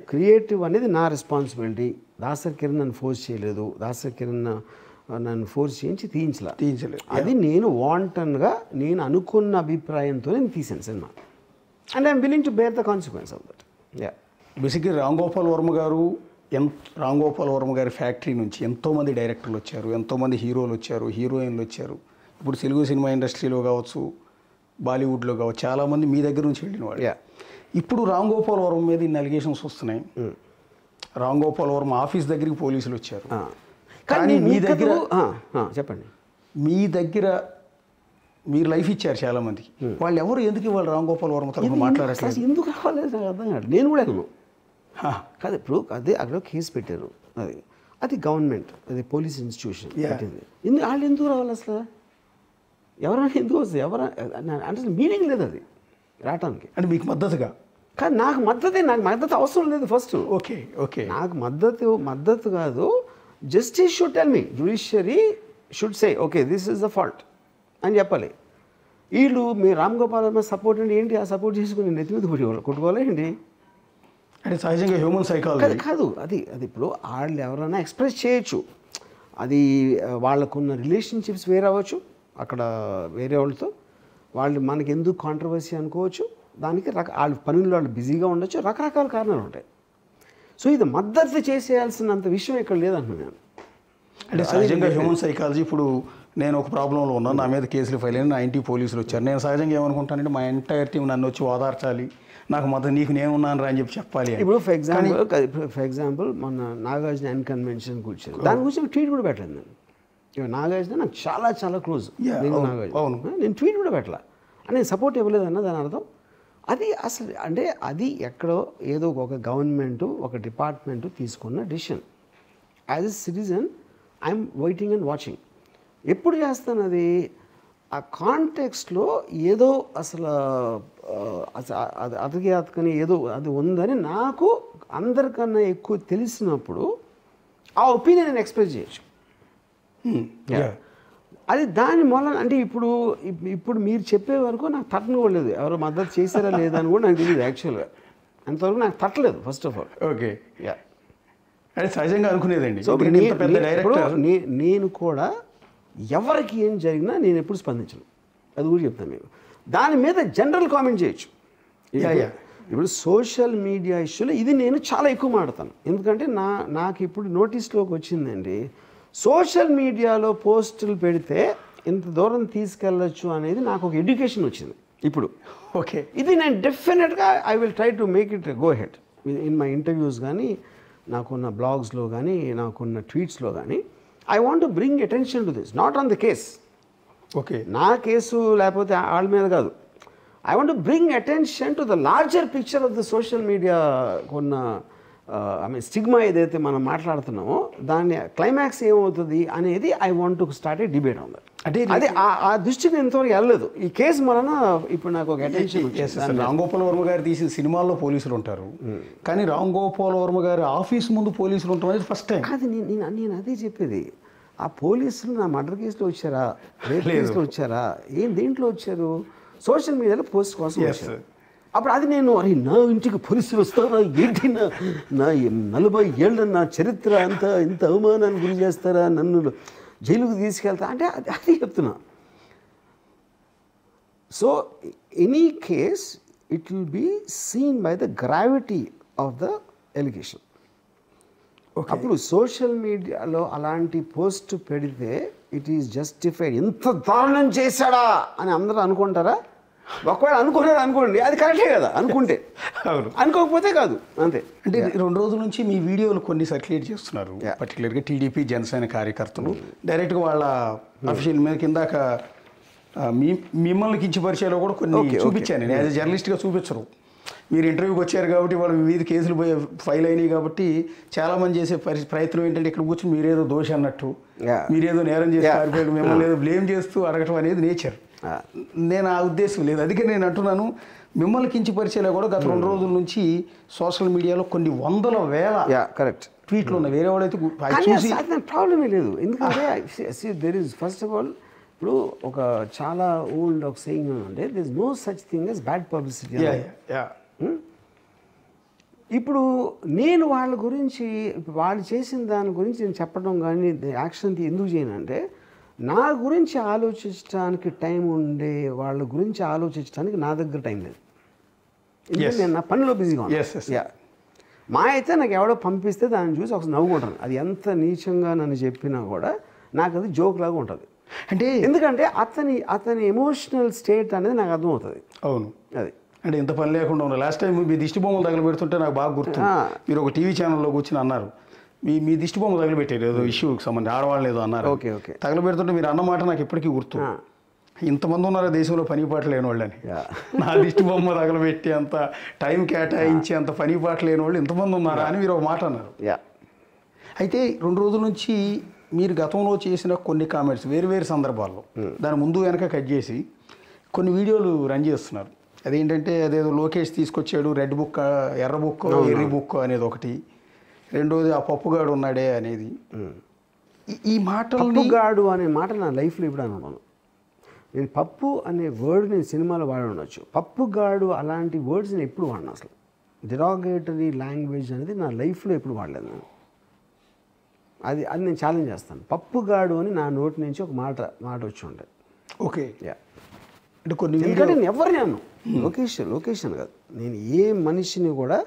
క్రియేటివ్ అనేది నా రెస్పాన్సిబిలిటీ. దాసరి కిరణ్ నన్ను ఫోర్స్ చేయలేదు, దాసరి కిరణ్ నన్ను ఫోర్స్ చేయించి తీయించలేదు. అది నేను వాంటన్గా నేను అనుకున్న అభిప్రాయంతో నేను తీసాను సినిమా, and I'm willing to bear the consequence of that. బేసిక్గా రామ్ గోపాల్ వర్మ గారి ఫ్యాక్టరీ నుంచి ఎంతోమంది డైరెక్టర్లు వచ్చారు, ఎంతోమంది హీరోలు వచ్చారు, హీరోయిన్లు వచ్చారు. ఇప్పుడు తెలుగు సినిమా ఇండస్ట్రీలో కావచ్చు, బాలీవుడ్లో కావచ్చు, చాలామంది మీ దగ్గర నుంచి వెళ్ళిన వాడు. ఇప్పుడు రామ్ గోపాల్ వర్మ మీద ఇన్ని అలిగేషన్స్ వస్తున్నాయి. రామ్ గోపాల్ వర్మ ఆఫీస్ దగ్గరికి పోలీసులు వచ్చారు. కానీ మీ దగ్గర చెప్పండి, మీ దగ్గర మీరు లైఫ్ ఇచ్చారు చాలామందికి. వాళ్ళు ఎవరు ఎందుకు ఇవాళ రామ్ గోపాల్ వర్మ తరఫున మాట్లాడట్లేదు? ఎందుకు రావాలేదు నాకు అర్థం కాదు. నేను కూడా కాదు, ఇప్పుడు అదే అక్కడ కేసు పెట్టారు, అది గవర్నమెంట్, అది పోలీస్ ఇన్స్టిట్యూషన్ పెట్టింది. వాళ్ళు ఎందుకు రావాలి అసలు? ఎవరైనా ఎందుకు వస్తుంది? అంటే మీనింగ్ లేదు అది రావటానికి. అంటే మీకు మద్దతుగా? కానీ నాకు మద్దతు అవసరం లేదు ఫస్ట్. ఓకే. నాకు మద్దతు కాదు, justice should tell me, judiciary should say okay this is the fault అని చెప్పాలి. వీళ్ళు మీ రామ్ గోపాల్ వర్మ సపోర్ట్ అంటే ఏంటి? ఆ సపోర్ట్ చేసుకుని నెత్తి మీద కొట్టుకోవాలి ఏంటి? అంటే సహజంగా హ్యూమన్ సైకాలజీ కాదు అది ఇప్పుడు వాళ్ళు ఎవరైనా ఎక్స్ప్రెస్ చేయొచ్చు, అది వాళ్ళకున్న రిలేషన్షిప్స్ వేరే అవ్వచ్చు, అక్కడ వేరే వాళ్ళతో వాళ్ళు మనకి ఎందుకు కాంట్రవర్సీ అనుకోవచ్చు, దానికి వాళ్ళ పనుల్లో వాళ్ళు బిజీగా ఉండొచ్చు, రకరకాల కారణాలు ఉంటాయి. సో ఇది మద్దతు చేసేయాల్సినంత విషయం ఇక్కడ లేదంటున్నాను నేను. అంటే సహజంగా హ్యూమన్ సైకాలజీ ఇప్పుడు నేను ఒక ప్రాబ్లంలో ఉన్నాను, నా మీద కేసులు ఫైల్ అయిన 90 పోలీసులు వచ్చారు. నేను సహజంగా ఏమనుకుంటానంటే మా ఎంటైర్ టీం నన్ను వచ్చి ఓదార్చాలి, నాకు మొత్తం నీకు నేను ఉన్నాను రా అని చెప్పి చెప్పాలి. ఇప్పుడు ఫర్ ఎగ్జాంపుల్ మొన్న నాగార్జున ఎన్ కన్వెన్షన్ కూర్చొని దాని గురించి ట్వీట్ కూడా పెట్టలేదు నేను. ఇక నాగార్జున నాకు చాలా చాలా క్లోజ్. నేను ట్వీట్ కూడా పెట్టాల నేను సపోర్ట్ ఇవ్వలేదన్న దాని అర్థం అది అసలు అంటే అది ఎక్కడో ఏదో ఒక గవర్నమెంటు ఒక డిపార్ట్మెంటు తీసుకున్న decision. As a citizen I'm waiting and watching. ఎప్పుడు చేస్తాను అది ఆ కాంటెక్స్ట్లో ఏదో అసలు అది అతకని ఏదో అది ఉందని నాకు అందరికన్నా ఎక్కువ తెలిసినప్పుడు ఆ ఒపీనియన్ నేను ఎక్స్ప్రెస్ చేయొచ్చు. అది దాని మూలన అంటే ఇప్పుడు మీరు చెప్పే వరకు నాకు తట్టనుకోలేదు, ఎవరో మద్దతు చేశారా లేదా అని కూడా నాకు తెలియదు. యాక్చువల్గా అంతవరకు నాకు తట్టలేదు ఫస్ట్ ఆఫ్ ఆల్. ఓకే, అది సహజంగా అనుకునేదండి. సో నేను కూడా ఎవరికి ఏం జరిగినా నేను ఎప్పుడు స్పందించను, అది కూడా చెప్తాను మీకు. దాని మీద జనరల్ కామెంట్ చేయొచ్చు. ఇప్పుడు సోషల్ మీడియా ఇష్యూలో ఇది నేను చాలా ఎక్కువ మాడతాను. ఎందుకంటే నాకు ఇప్పుడు నోటీస్లోకి వచ్చిందండి, సోషల్ మీడియాలో పోస్టులు పెడితే ఇంత దూరం తీసుకెళ్ళచ్చు అనేది నాకు ఒక ఎడ్యుకేషన్ వచ్చింది ఇప్పుడు. ఓకే, ఇది నేను డెఫినెట్గా I will try to make it go head in my interviews కానీ, నాకున్న బ్లాగ్స్లో కానీ, నాకున్న ట్వీట్స్లో కానీ. I want to bring attention to this, not on the case. Okay, నా కేసు లేకపోతే వాళ్ళ మీద కాదు. I want to bring attention to the larger picture of the social media కొన్న స్టిగ్మా ఏదైతే మనం మాట్లాడుతున్నామో దాన్ని క్లైమాక్స్ ఏమవుతుంది అనేది I want to start A debate on that. అంటే అదే ఆ దృష్టికి నేను ఇంతవరకు వెళ్ళలేదు. ఈ కేసు వలన ఇప్పుడు నాకు ఒక అటెన్షన్. రామ్ గోపాల్ వర్మ గారు తీసిన సినిమాల్లో పోలీసులు ఉంటారు, కానీ రామ్ గోపాల్ వర్మ గారి ఆఫీస్ ముందు పోలీసులు ఉంటాం అనేది ఫస్ట్ టైం. అది నేను అదే చెప్పేది. ఆ పోలీసులు నా మర్డర్ కేసులో వచ్చారా, రేప్ కేసులో వచ్చారా, దేంట్లో వచ్చారు? సోషల్ మీడియాలో పోస్ట్ కోసం వచ్చారు. అప్పుడు అది నేను అరే నా ఇంటికి పోలీసులు వస్తారా ఏంటి, నా 40 ఏళ్ళ నా చరిత్ర అంతా ఇంత అవమానాన్ని గురి చేస్తారా, నన్ను జైలుకు తీసుకెళ్తా అంటే అది చెప్తున్నా. So any case it will be seen by the gravity of the allegation. అప్పుడు సోషల్ మీడియాలో అలాంటి పోస్ట్ పెడితే ఇట్ ఈస్ జస్టిఫైడ్. ఇంత దారుణం చేశాడా అని అందరూ అనుకుంటారా? ఒకవేళ అనుకోండి, అది కరెక్టే కదా అనుకుంటే. అవును, అనుకోకపోతే కాదు, అంతే. అంటే 2 రోజుల నుంచి మీ వీడియోలు కొన్ని సర్క్యులేట్ చేస్తున్నారు, పర్టికులర్గా టీడీపీ జనసేన కార్యకర్తలు డైరెక్ట్గా వాళ్ళ అఫీషియల్ మీద కిందాక మిమ్మల్ని కించపరిచేలో కూడా కొన్ని చూపించాను నేను. యాజ్ ఎ జర్నలిస్ట్గా చూపించరు, మీరు ఇంటర్వ్యూకి వచ్చారు కాబట్టి వాళ్ళు మీ మీద కేసులు ఫైల్ అయినాయి కాబట్టి చాలామంది చేసే ప్రయత్నం ఏంటంటే ఇక్కడ కూర్చొని మీరేదో దోషి అన్నట్టు, మీరేదో నేరం చేసి పారిపోయాడు, మిమ్మల్ని ఏదో బ్లేమ్ చేస్తూ అడగటం అనేది నేచర్. నేను ఆ ఉద్దేశం లేదు. అందుకే నేను అంటున్నాను, మిమ్మల్ని కించపరిచేలా కూడా గత 2 రోజుల నుంచి సోషల్ మీడియాలో కొన్ని 100,000 కరెక్ట్ ట్వీట్లు ఉన్నాయి. వేరే వాళ్ళైతే ప్రాబ్లమే లేదు. ఎందుకంటే there is first of all ఇప్పుడు ఒక చాలా ఓల్డ్ ఒక సేయింగ్ అంటే there is no such thing as bad publicity. ఇప్పుడు నేను వాళ్ళ గురించి వాళ్ళు చేసిన దాని గురించి నేను చెప్పడం కానీ యాక్షన్ ఎందుకు చేయనంటే, నా గురించి ఆలోచించడానికి టైం ఉండే వాళ్ళ గురించి ఆలోచించడానికి నా దగ్గర టైం లేదు. నేను నా పనిలో బిజీగా ఉన్నాను. మా అయితే నాకు ఎవడో పంపిస్తే దాన్ని చూసి ఒకసారి నవ్వుకుంటాను. అది ఎంత నీచంగా నన్ను చెప్పినా కూడా నాకు అది జోక్ లాగా ఉంటుంది. అంటే ఎందుకంటే అతని ఎమోషనల్ స్టేట్ అనేది నాకు అర్థమవుతుంది. అవును, అది అంటే ఇంత పని లేకుండా ఉన్నారు. లాస్ట్ టైం మీ దిష్టి బొమ్మలు తగలబెడుతుంటే నాకు బాగా గుర్తు. మీరు ఒక టీవీ ఛానల్లో కూర్చొని అన్నారు, మీ దిష్టి బొమ్మ తగలబెట్టారు ఏదో ఇష్యూకి సంబంధించి, ఆడవాళ్ళు ఏదో అన్నారు. ఓకే తగలబెడుతుంటే మీరు అన్నమాట నాకు ఇప్పటికీ గుర్తు. ఇంతమంది ఉన్నారు దేశంలో పని పాట లేని వాళ్ళని, నా దిష్టి బొమ్మ తగలబెట్టి అంత టైం కేటాయించి అంత పని పాట లేని వాళ్ళు ఇంతమంది ఉన్నారా అని మీరు ఒక మాట అన్నారు. అయితే 2 రోజుల నుంచి మీరు గతంలో చేసిన కొన్ని కామెంట్స్ వేరు సందర్భాల్లో దాని ముందు వెనక కట్ చేసి కొన్ని వీడియోలు రన్ చేస్తున్నారు. అదేంటంటే అదేదో లోకేష్ తీసుకొచ్చాడు, రెడ్ బుక్, ఎర్ర బుక్, ఎర్రి బుక్ అనేది ఒకటి, రెండోది ఆ పప్పుగాడు ఉన్నాడే అనేది. ఈ పప్పుగాడు అనే మాట నా లైఫ్లో ఇప్పుడు అనుకున్నాను. నేను పప్పు అనే వర్డ్ నేను సినిమాలో వాడి ఉండొచ్చు, పప్పుగాడు అలాంటి వర్డ్స్ నేను ఎప్పుడు వాడినా. అసలు డిరాగేటరీ లాంగ్వేజ్ అనేది నా లైఫ్లో ఎప్పుడు వాడలేదు నేను. అది నేను ఛాలెంజ్ చేస్తాను. పప్పుగాడు అని నా నోటి నుంచి ఒక మాట వచ్చి ఉండే. ఓకే, అంటే కొన్ని ఎందుకంటే నేను ఎవరిని అన్నాను, లొకేషన్ కాదు, నేను ఏ మనిషిని కూడా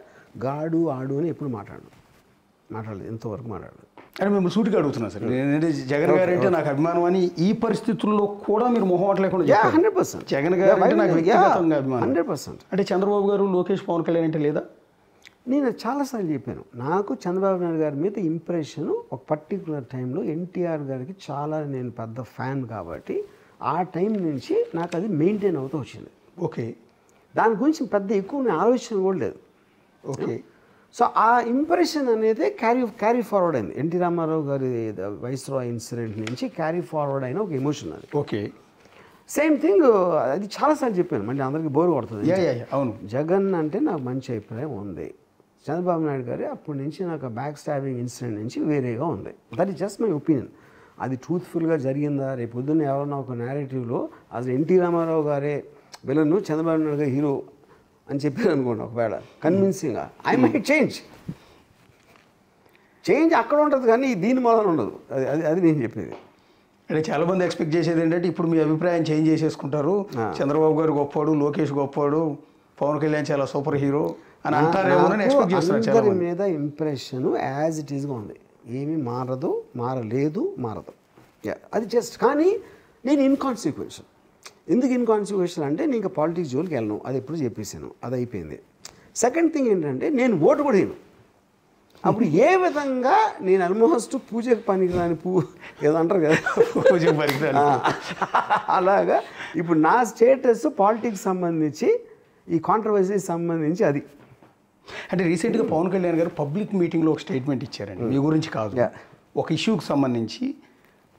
గాడు ఆడు అని ఎప్పుడు మాట్లాడలేదు, ఎంతవరకు మాట్లాడలేదు. అంటే మిమ్మల్ని సూటిగా అడుగుతున్నా సార్, నేనంటే జగన్ గారు అంటే నాకు అభిమానం అని ఈ పరిస్థితుల్లో కూడా మీరు మొహమాట లేకుండా చెప్పారు. 100%. జగన్ గారు అంటే నాకు వ్యక్తిగతంగా అభిమానం. 100%. అంటే చంద్రబాబు గారు, లోకేష్, పవన్ కళ్యాణ్ అంటే లేదా? నేను చాలాసార్లు చెప్పాను, నాకు చంద్రబాబు నాయుడు గారి మీద ఇంప్రెషన్ ఒక పర్టికులర్ టైంలో ఎన్టీఆర్ గారికి చాలా నేను పెద్ద ఫ్యాన్ కాబట్టి ఆ టైం నుంచి నాకు అది మెయింటైన్ అవుతూ వచ్చింది. ఓకే. దాని గురించి పెద్ద ఎక్కువ నేను ఆలోచన కూడా లేదు. ఓకే. సో ఆ ఇంప్రెషన్ అనేది క్యారీ ఫార్వర్డ్ అయింది. ఎన్టీ రామారావు గారి వైస్రాయ్ ఇన్సిడెంట్ నుంచి క్యారీ ఫార్వర్డ్ అయిన ఒక ఎమోషన్ అది. ఓకే. సేమ్ థింగ్ అది చాలాసార్లు చెప్పాను, మళ్ళీ అందరికీ బోర్ కొడుతుంది. అవును. జగన్ అంటే నాకు మంచి అభిప్రాయం ఉంది, చంద్రబాబు నాయుడు గారి అప్పటి నుంచి నాకు బ్యాక్ స్టాబింగ్ ఇన్సిడెంట్ నుంచి వేరేగా ఉంది. That is just my opinion. అది ట్రూత్ఫుల్గా జరిగిందా, రేపు పొద్దున్న ఎవరన్నా ఒక నేరేటివ్లో అసలు ఎన్టీ రామారావు గారే విలను, చంద్రబాబు నాయుడు గారు హీరో అని చెప్పారు అనుకోండి, ఒకవేళ కన్విన్సింగ్గా ఐ మైట్ చేంజ్ అక్కడ ఉంటుంది కానీ దీని మూలన ఉండదు. అది నేను చెప్పేది. అంటే చాలా మంది ఎక్స్పెక్ట్ చేసేది ఏంటంటే ఇప్పుడు మీ అభిప్రాయం చేంజ్ చేసేసుకుంటారు, చంద్రబాబు గారు గొప్పవాడు, లోకేష్ గొప్పవాడు, పవన్ కళ్యాణ్ చాలా సూపర్ హీరో అని అంటారేమోనని ఎక్స్పెక్ట్ చేస్తున్నారు. అందరి మీద ఇంప్రెషన్ యాజ్ ఇట్ ఈస్గా ఉంది, ఏమీ మారదు, మారలేదు. అది జస్ట్ కానీ నేను ఇన్కాన్సిక్వెన్షియల్. ఎందుకు ఇన్కాన్సిక్వెన్షియల్ అంటే నేను ఇంకా పాలిటిక్స్ జోలికి వెళ్ళను, అది ఎప్పుడు చెప్పేసాను, అది అయిపోయింది. సెకండ్ థింగ్ ఏంటంటే నేను ఓటు కూడా వేయను. అప్పుడు ఏ విధంగా నేను ఆల్మోస్ట్ పూజకు పనికిరాని ఏదో అంటారు కదా, పూజకు పనికిరాని అలాగా ఇప్పుడు నా స్టేటస్ పాలిటిక్స్ సంబంధించి ఈ కాంట్రవర్సీకి సంబంధించి అది. అంటే రీసెంట్గా పవన్ కళ్యాణ్ గారు పబ్లిక్ మీటింగ్లో ఒక స్టేట్మెంట్ ఇచ్చారండి, మీ గురించి కాదు, ఒక ఇష్యూకి సంబంధించి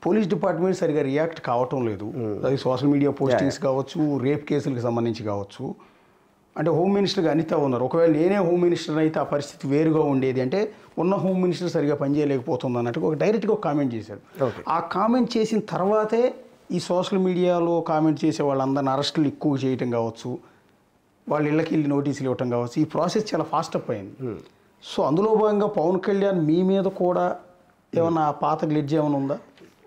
పోలీస్ డిపార్ట్మెంట్ సరిగా రియాక్ట్ కావటం లేదు. అది సోషల్ మీడియా పోస్టింగ్స్ కావచ్చు, రేప్ కేసులకు సంబంధించి కావచ్చు. అంటే హోమ్ మినిస్టర్గా అనిత ఉన్నారు, ఒకవేళ నేనే హోమ్ మినిస్టర్ అయితే ఆ పరిస్థితి వేరుగా ఉండేది, అంటే ఉన్న హోమ్ మినిస్టర్ సరిగా పనిచేయలేకపోతుంది అన్నట్టు ఒక డైరెక్ట్గా ఒక కామెంట్ చేశారు. ఆ కామెంట్ చేసిన తర్వాతే ఈ సోషల్ మీడియాలో కామెంట్ చేసే వాళ్ళందరిని అరెస్టులు ఎక్కువ చేయటం కావచ్చు, వాళ్ళ ఇళ్ళకి వెళ్ళి నోటీసులు ఇవ్వటం కావచ్చు, ఈ ప్రాసెస్ చాలా ఫాస్ట్ అప్ అయింది. సో అందులో భాగంగా పవన్ కళ్యాణ్ మీ మీద కూడా ఏమన్నా పాత గ్లిడ్జ్ ఏమైనా ఉందా?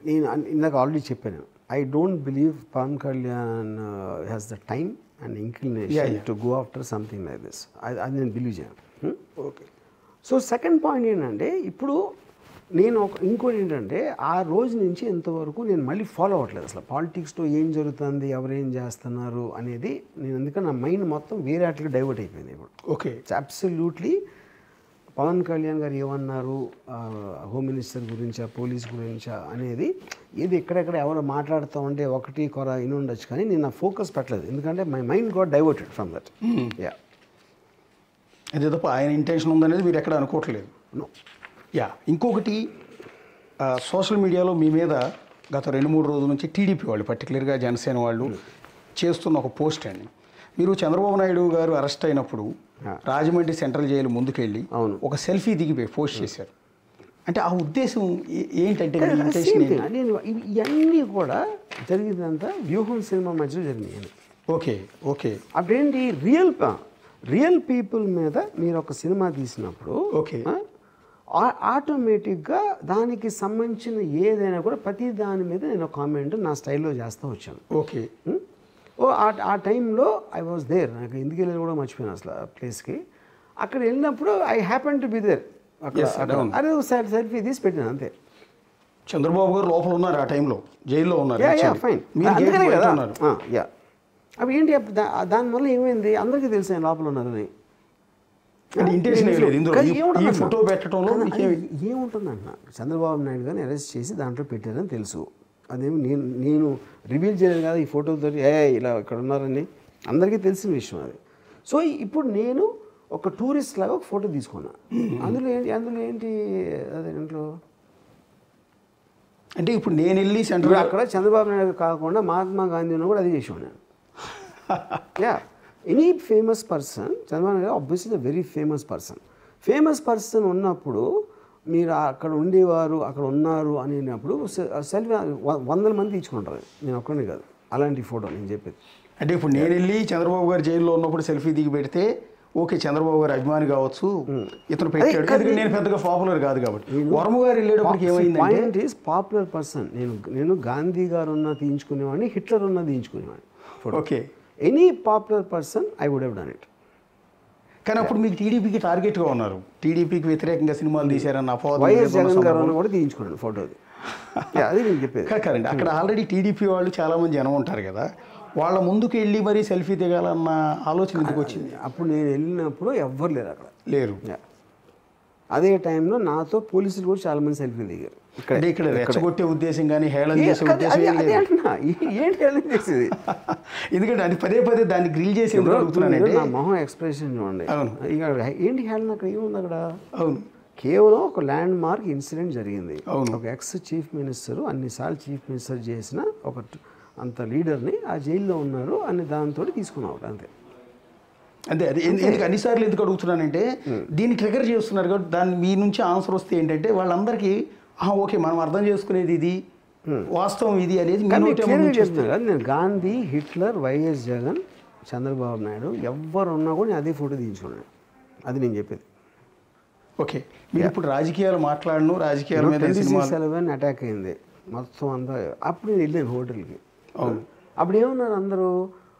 నేను ఇందాక ఆల్రెడీ చెప్పాను, I don't believe Pavan Kalyan has the time and inclination to go after something like this. అది నేను బిలీవ్ చేయను. ఓకే. సో సెకండ్ పాయింట్ ఏంటంటే ఇప్పుడు నేను ఇంకోటి ఏంటంటే ఆ రోజు నుంచి ఇంతవరకు నేను మళ్ళీ ఫాలో అవ్వట్లేదు అసలు పాలిటిక్స్లో ఏం జరుగుతుంది, ఎవరేం చేస్తున్నారు అనేది. నేను ఎందుకంటే నా మైండ్ మొత్తం వేరే వాటికి డైవర్ట్ అయిపోయింది ఇప్పుడు. Okay. It's absolutely Pavan Kalyan garu ఏమన్నారు హోమ్ మినిస్టర్ గురించా, పోలీస్ గురించా అనేది ఏది ఎక్కడెక్కడ ఎవరు మాట్లాడుతూ ఉంటే ఒకటి కొర ఇని ఉండొచ్చు, కానీ నేను నా ఫోకస్ పెట్టలేదు, ఎందుకంటే my mind got diverted from that. Yeah, అదే తప్ప ఆయన ఇంటెన్షన్ ఉందనేది మీరు ఎక్కడ అనుకోవట్లేదు. నో. యా, ఇంకొకటి సోషల్ మీడియాలో మీ మీద గత 2-3 రోజుల నుంచి టీడీపీ వాళ్ళు, పర్టికులర్గా జనసేన వాళ్ళు చేస్తున్న ఒక పోస్ట్ అండి. మీరు చంద్రబాబు నాయుడు గారు అరెస్ట్ అయినప్పుడు రాజమండ్రి సెంట్రల్ జైలు ముందుకెళ్ళి ఒక సెల్ఫీ దిగి పోస్ట్ చేశారు. అంటే ఆ ఉద్దేశం ఏంటంటే నేను ఇవన్నీ కూడా జరిగిందంతా వ్యూహం సినిమా మధ్యలో జరిగినాయి. ఓకే. ఓకే. అప్పుడేంటి రియల్ పీపుల్ మీద మీరు ఒక సినిమా తీసినప్పుడు ఓకే ఆటోమేటిక్గా దానికి సంబంధించిన ఏదైనా కూడా ప్రతి దాని మీద నేను కామెంట్ నా స్టైల్లో చేస్తూ వచ్చాను. ఓకే. ఆ టైంలో ఐ వాజ్ దేర్. నాకు ఎందుకు వెళ్ళి కూడా మర్చిపోయాను అసలు ఆ ప్లేస్కి. అక్కడ వెళ్ళినప్పుడు I happen to be there. అదే సెల్ఫీ తీసి పెట్టాను అంతే. చంద్రబాబు గారు లోపల ఉన్నారు ఆ టైంలో, జైల్లో ఉన్నారు. ఫైన్. అందుకనే కదా. యా, అవి ఏంటి దానివల్ల ఏమైంది అందరికీ తెలుసు ఆయన లోపల ఉన్నారని. ఫోటో పెట్టడంలో ఏముంటుందంట, చంద్రబాబు నాయుడు గారిని అరెస్ట్ చేసి దాంట్లో పెట్టారని తెలుసు. అదేమి నేను రివీల్ చేయలేదు కదా ఈ ఫోటోలతో ఇలా ఇక్కడ ఉన్నారని, అందరికీ తెలిసిన విషయం అది. సో ఇప్పుడు నేను ఒక టూరిస్ట్ లాగా ఒక ఫోటో తీసుకున్నా. అందులో ఏంటి అదే ఇంట్లో అంటే ఇప్పుడు నేను వెళ్ళి సెంటర్ అక్కడ చంద్రబాబు నాయుడు కాకుండా మహాత్మా గాంధీ ఉన్న కూడా అది చేసాను నేను. Yeah, any famous person, Chandrababu Naidu obviously very famous person ఉన్నప్పుడు మీరు అక్కడ ఉండేవారు అక్కడ ఉన్నారు అనేటప్పుడు సెల్ఫీ 100 మంది తీసుకుంటారు, నేను ఒక్కడే కాదు. అలాంటి ఫోటో నేను చెప్పేది. అంటే ఇప్పుడు నేను వెళ్ళి చంద్రబాబు గారు జైల్లో ఉన్నప్పుడు సెల్ఫీ దిగి పెడితే ఓకే, చంద్రబాబు గారు అభిమాని కావచ్చు, ఇతను పెట్టాడు, నేను పెద్దగా పాపులర్ కాదు కాబట్టి. వర్మ గారు వెళ్ళేటప్పటికి ఏమైందంటే ఈజ్ పాపులర్ పర్సన్. నేను గాంధీ గారు ఉన్న తీయించుకునేవాడిని, హిట్లర్ ఉన్న తీయించుకునేవాడిని. Okay. Any popular person I would have done it. కానీ అప్పుడు మీకు టీడీపీకి టార్గెట్గా ఉన్నారు, టీడీపీకి వ్యతిరేకంగా సినిమాలు తీశారన్న అపవాదం వైఎస్ జగన్ గారు కూడా తీయించుకోండి ఫోటోది. అది నేను చెప్పేది కరెంట్. అక్కడ ఆల్రెడీ టీడీపీ వాళ్ళు చాలామంది జనం ఉంటారు కదా, వాళ్ళ ముందుకు వెళ్ళి మరీ సెల్ఫీ దిగాలన్న ఆలోచన ఎందుకు వచ్చింది? అప్పుడు నేను వెళ్ళినప్పుడు ఎవ్వరు లేరు అక్కడ. లేరు. అదే టైంలో నాతో పోలీసులు కూడా చాలామంది సెల్ఫీ దిగారు. ఇక్కడ రెచ్చగొట్టే ఉద్దేశం కానీ హేళన చేసే ఉద్దేశం అదే అంటున్నా, ఏంటి హేళన చేసేది? ఎందుకంటే అది పదే పదే దాన్ని గ్రిల్ చేసి అడుగుతున్నానంటే నా మొహం ఎక్స్ప్రెషన్ చూడండి. ఇక ఏంటి హేళన? అక్కడ ఏముంది అక్కడ? అవును, కేవలం ఒక ల్యాండ్ మార్క్ ఇన్సిడెంట్ జరిగింది. ఒక ఎక్స్ చీఫ్ మినిస్టర్, అన్నిసార్లు చీఫ్ మినిస్టర్ చేసిన ఒక అంత లీడర్ని ఆ జైల్లో ఉన్నారు అని దాంతో తీసుకున్నావు అంతే. అంతే. అది ఎందుకు అన్నిసార్లు ఎందుకు అడుగుతున్నానంటే దీన్ని ట్రిగర్ చేస్తున్నారు కాబట్టి దాన్ని మీ నుంచి ఆన్సర్ వస్తే ఏంటంటే వాళ్ళందరికీ ఓకే మనం అర్థం చేసుకునేది ఇది, వాస్తవం ఇది అనేది చెప్తున్నాను. నేను గాంధీ, హిట్లర్, వైఎస్ జగన్, చంద్రబాబు నాయుడు ఎవరున్నా కూడా నేను అదే ఫోటో తీయించుకున్నాను. అది నేను చెప్పేది. ఓకే, మీరు ఇప్పుడు రాజకీయాలు మాట్లాడను, రాజకీయాల మీద 26/11 అటాక్ అయింది మొత్తం అంతా. అప్పుడు నేను వెళ్ళాను హోటల్కి. అప్పుడు ఏమన్నారు అందరూ,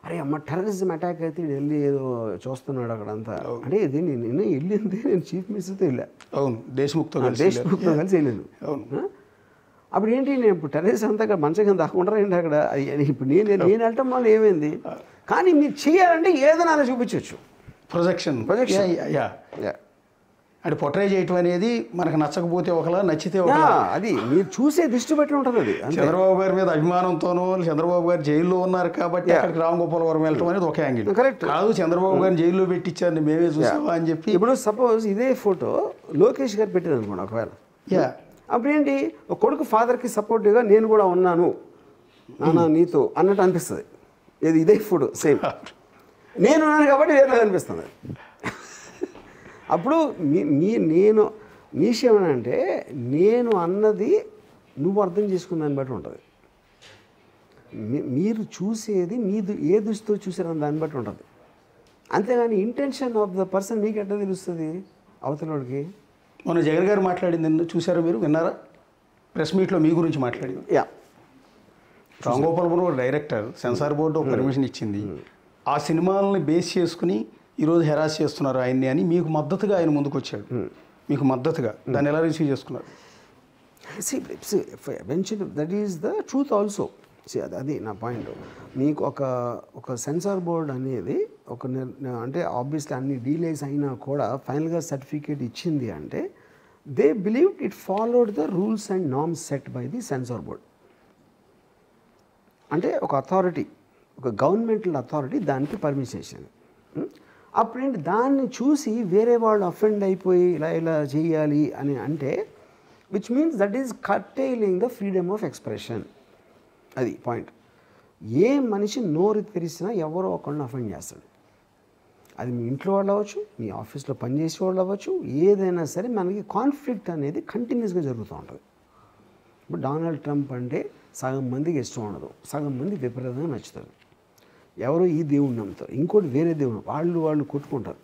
అరే అమ్మ టెర్రరిజం అటాక్ అయితే వెళ్ళి ఏదో చూస్తున్నాడు అక్కడంతా. అంటే ఇది నేను వెళ్ళింది నేను చీఫ్ మినిస్టర్తో వెళ్ళా. అవును, దేశ్ముఖ్తో కలిసి వెళ్ళాను. అప్పుడు ఏంటి, నేను ఇప్పుడు టెర్రరిజం అంతా అక్కడ మంచం కింద దాక్కుంటారా ఏంటి అక్కడ? ఇప్పుడు నేను వెళ్ళటం వల్ల ఏమైంది? కానీ మీరు చేయాలంటే ఏదైనా చూపించవచ్చు. ప్రొజెక్షన్ అంటే పొట్రే చేయటం అనేది మనకు నచ్చకపోతే ఒకలా, నచ్చితే ఒకలా. అది మీరు చూసే దృష్టి బట్టి ఉంటుంది. అది చంద్రబాబు గారి మీద అభిమానంతోనూ చంద్రబాబు గారు జైల్లో ఉన్నారు కాబట్టి అక్కడికి రామగోపాలవరం వెళ్ళటం అనేది ఒక యాంగిల్. కరెక్ట్ కాదు, చంద్రబాబు గారిని జైల్లో పెట్టించారని మేమే చూసావా అని చెప్పి. ఇప్పుడు సపోజ్ ఇదే ఫోటో లోకేష్ గారు పెట్టారు అనుకోండి ఒకవేళ, అప్పుడేంటి ఒక కొడుకు ఫాదర్కి సపోర్టివ్గా నేను కూడా ఉన్నాను నాన్న నీతో అన్నట్టు అనిపిస్తుంది. ఇదే ఫోటో సేమ్ నేను ఉన్నాను కాబట్టి వేరే అనిపిస్తుంది. అప్పుడు నేను నీ విషయం ఏమంటే నేను అన్నది నువ్వు అర్థం చేసుకున్న దాన్ని బట్టి ఉంటుంది. మీరు చూసేది ఏ దృష్టితో చూసారని దాన్ని బట్టి ఉంటుంది. అంతేగాని ఇంటెన్షన్ ఆఫ్ ద పర్సన్ మీకు ఎట్లా తెలుస్తుంది అవతలకి? మొన్న జగన్ గారు మాట్లాడింది చూసారా, మీరు విన్నారా? ప్రెస్ మీట్లో మీ గురించి మాట్లాడింది. రామగోపాలవరం డైరెక్టర్, సెన్సార్ బోర్డు పర్మిషన్ ఇచ్చింది, ఆ సినిమాలని బేస్ చేసుకుని ఈరోజు హెరాస్ చేస్తున్నారు ఆయన్ని అని మీకు మద్దతుగా ఆయన ముందుకు వచ్చాడు. మీకు మద్దతుగా దాన్ని ఎలా రిసీవ్ చేసుకున్నారు? Eventually that is the truth also. అది నా పాయింట్. మీకు ఒక సెన్సార్ బోర్డ్ అనేది అంటే ఆబ్వియస్లీ అన్ని డీలేస్ అయినా కూడా ఫైనల్గా సర్టిఫికేట్ ఇచ్చింది అంటే they believe it followed the rules and norms set by the censor board. అంటే ఒక అథారిటీ, ఒక గవర్నమెంటల్ అథారిటీ దానికి పర్మిషన్ ఇచ్చింది. అప్పుడేంటి దాన్ని చూసి వేరే వాళ్ళు అఫెండ్ అయిపోయి ఇలా చేయాలి అని అంటే which means that is కర్టైలింగ్ the freedom of expression. అది పాయింట్. ఏ మనిషి నోరు తెరిచినా ఎవరో ఒకళ్ళని అఫెండ్ చేస్తాడు. అది మీ ఇంట్లో వాళ్ళు అవ్వచ్చు, మీ ఆఫీస్లో పనిచేసే వాళ్ళు అవ్వచ్చు, ఏదైనా సరే మనకి కాన్ఫ్లిక్ట్ అనేది కంటిన్యూస్గా జరుగుతూ ఉంటుంది. ఇప్పుడు డొనాల్డ్ ట్రంప్ అంటే సగం మందికి ఇష్టం ఉండదు, సగం మంది విపరీతంగా నచ్చుతారు. ఎవరో ఈ దేవుడిని నమ్ముతారు, ఇంకోటి వేరే దేవుడు, వాళ్ళు కొట్టుకుంటారు.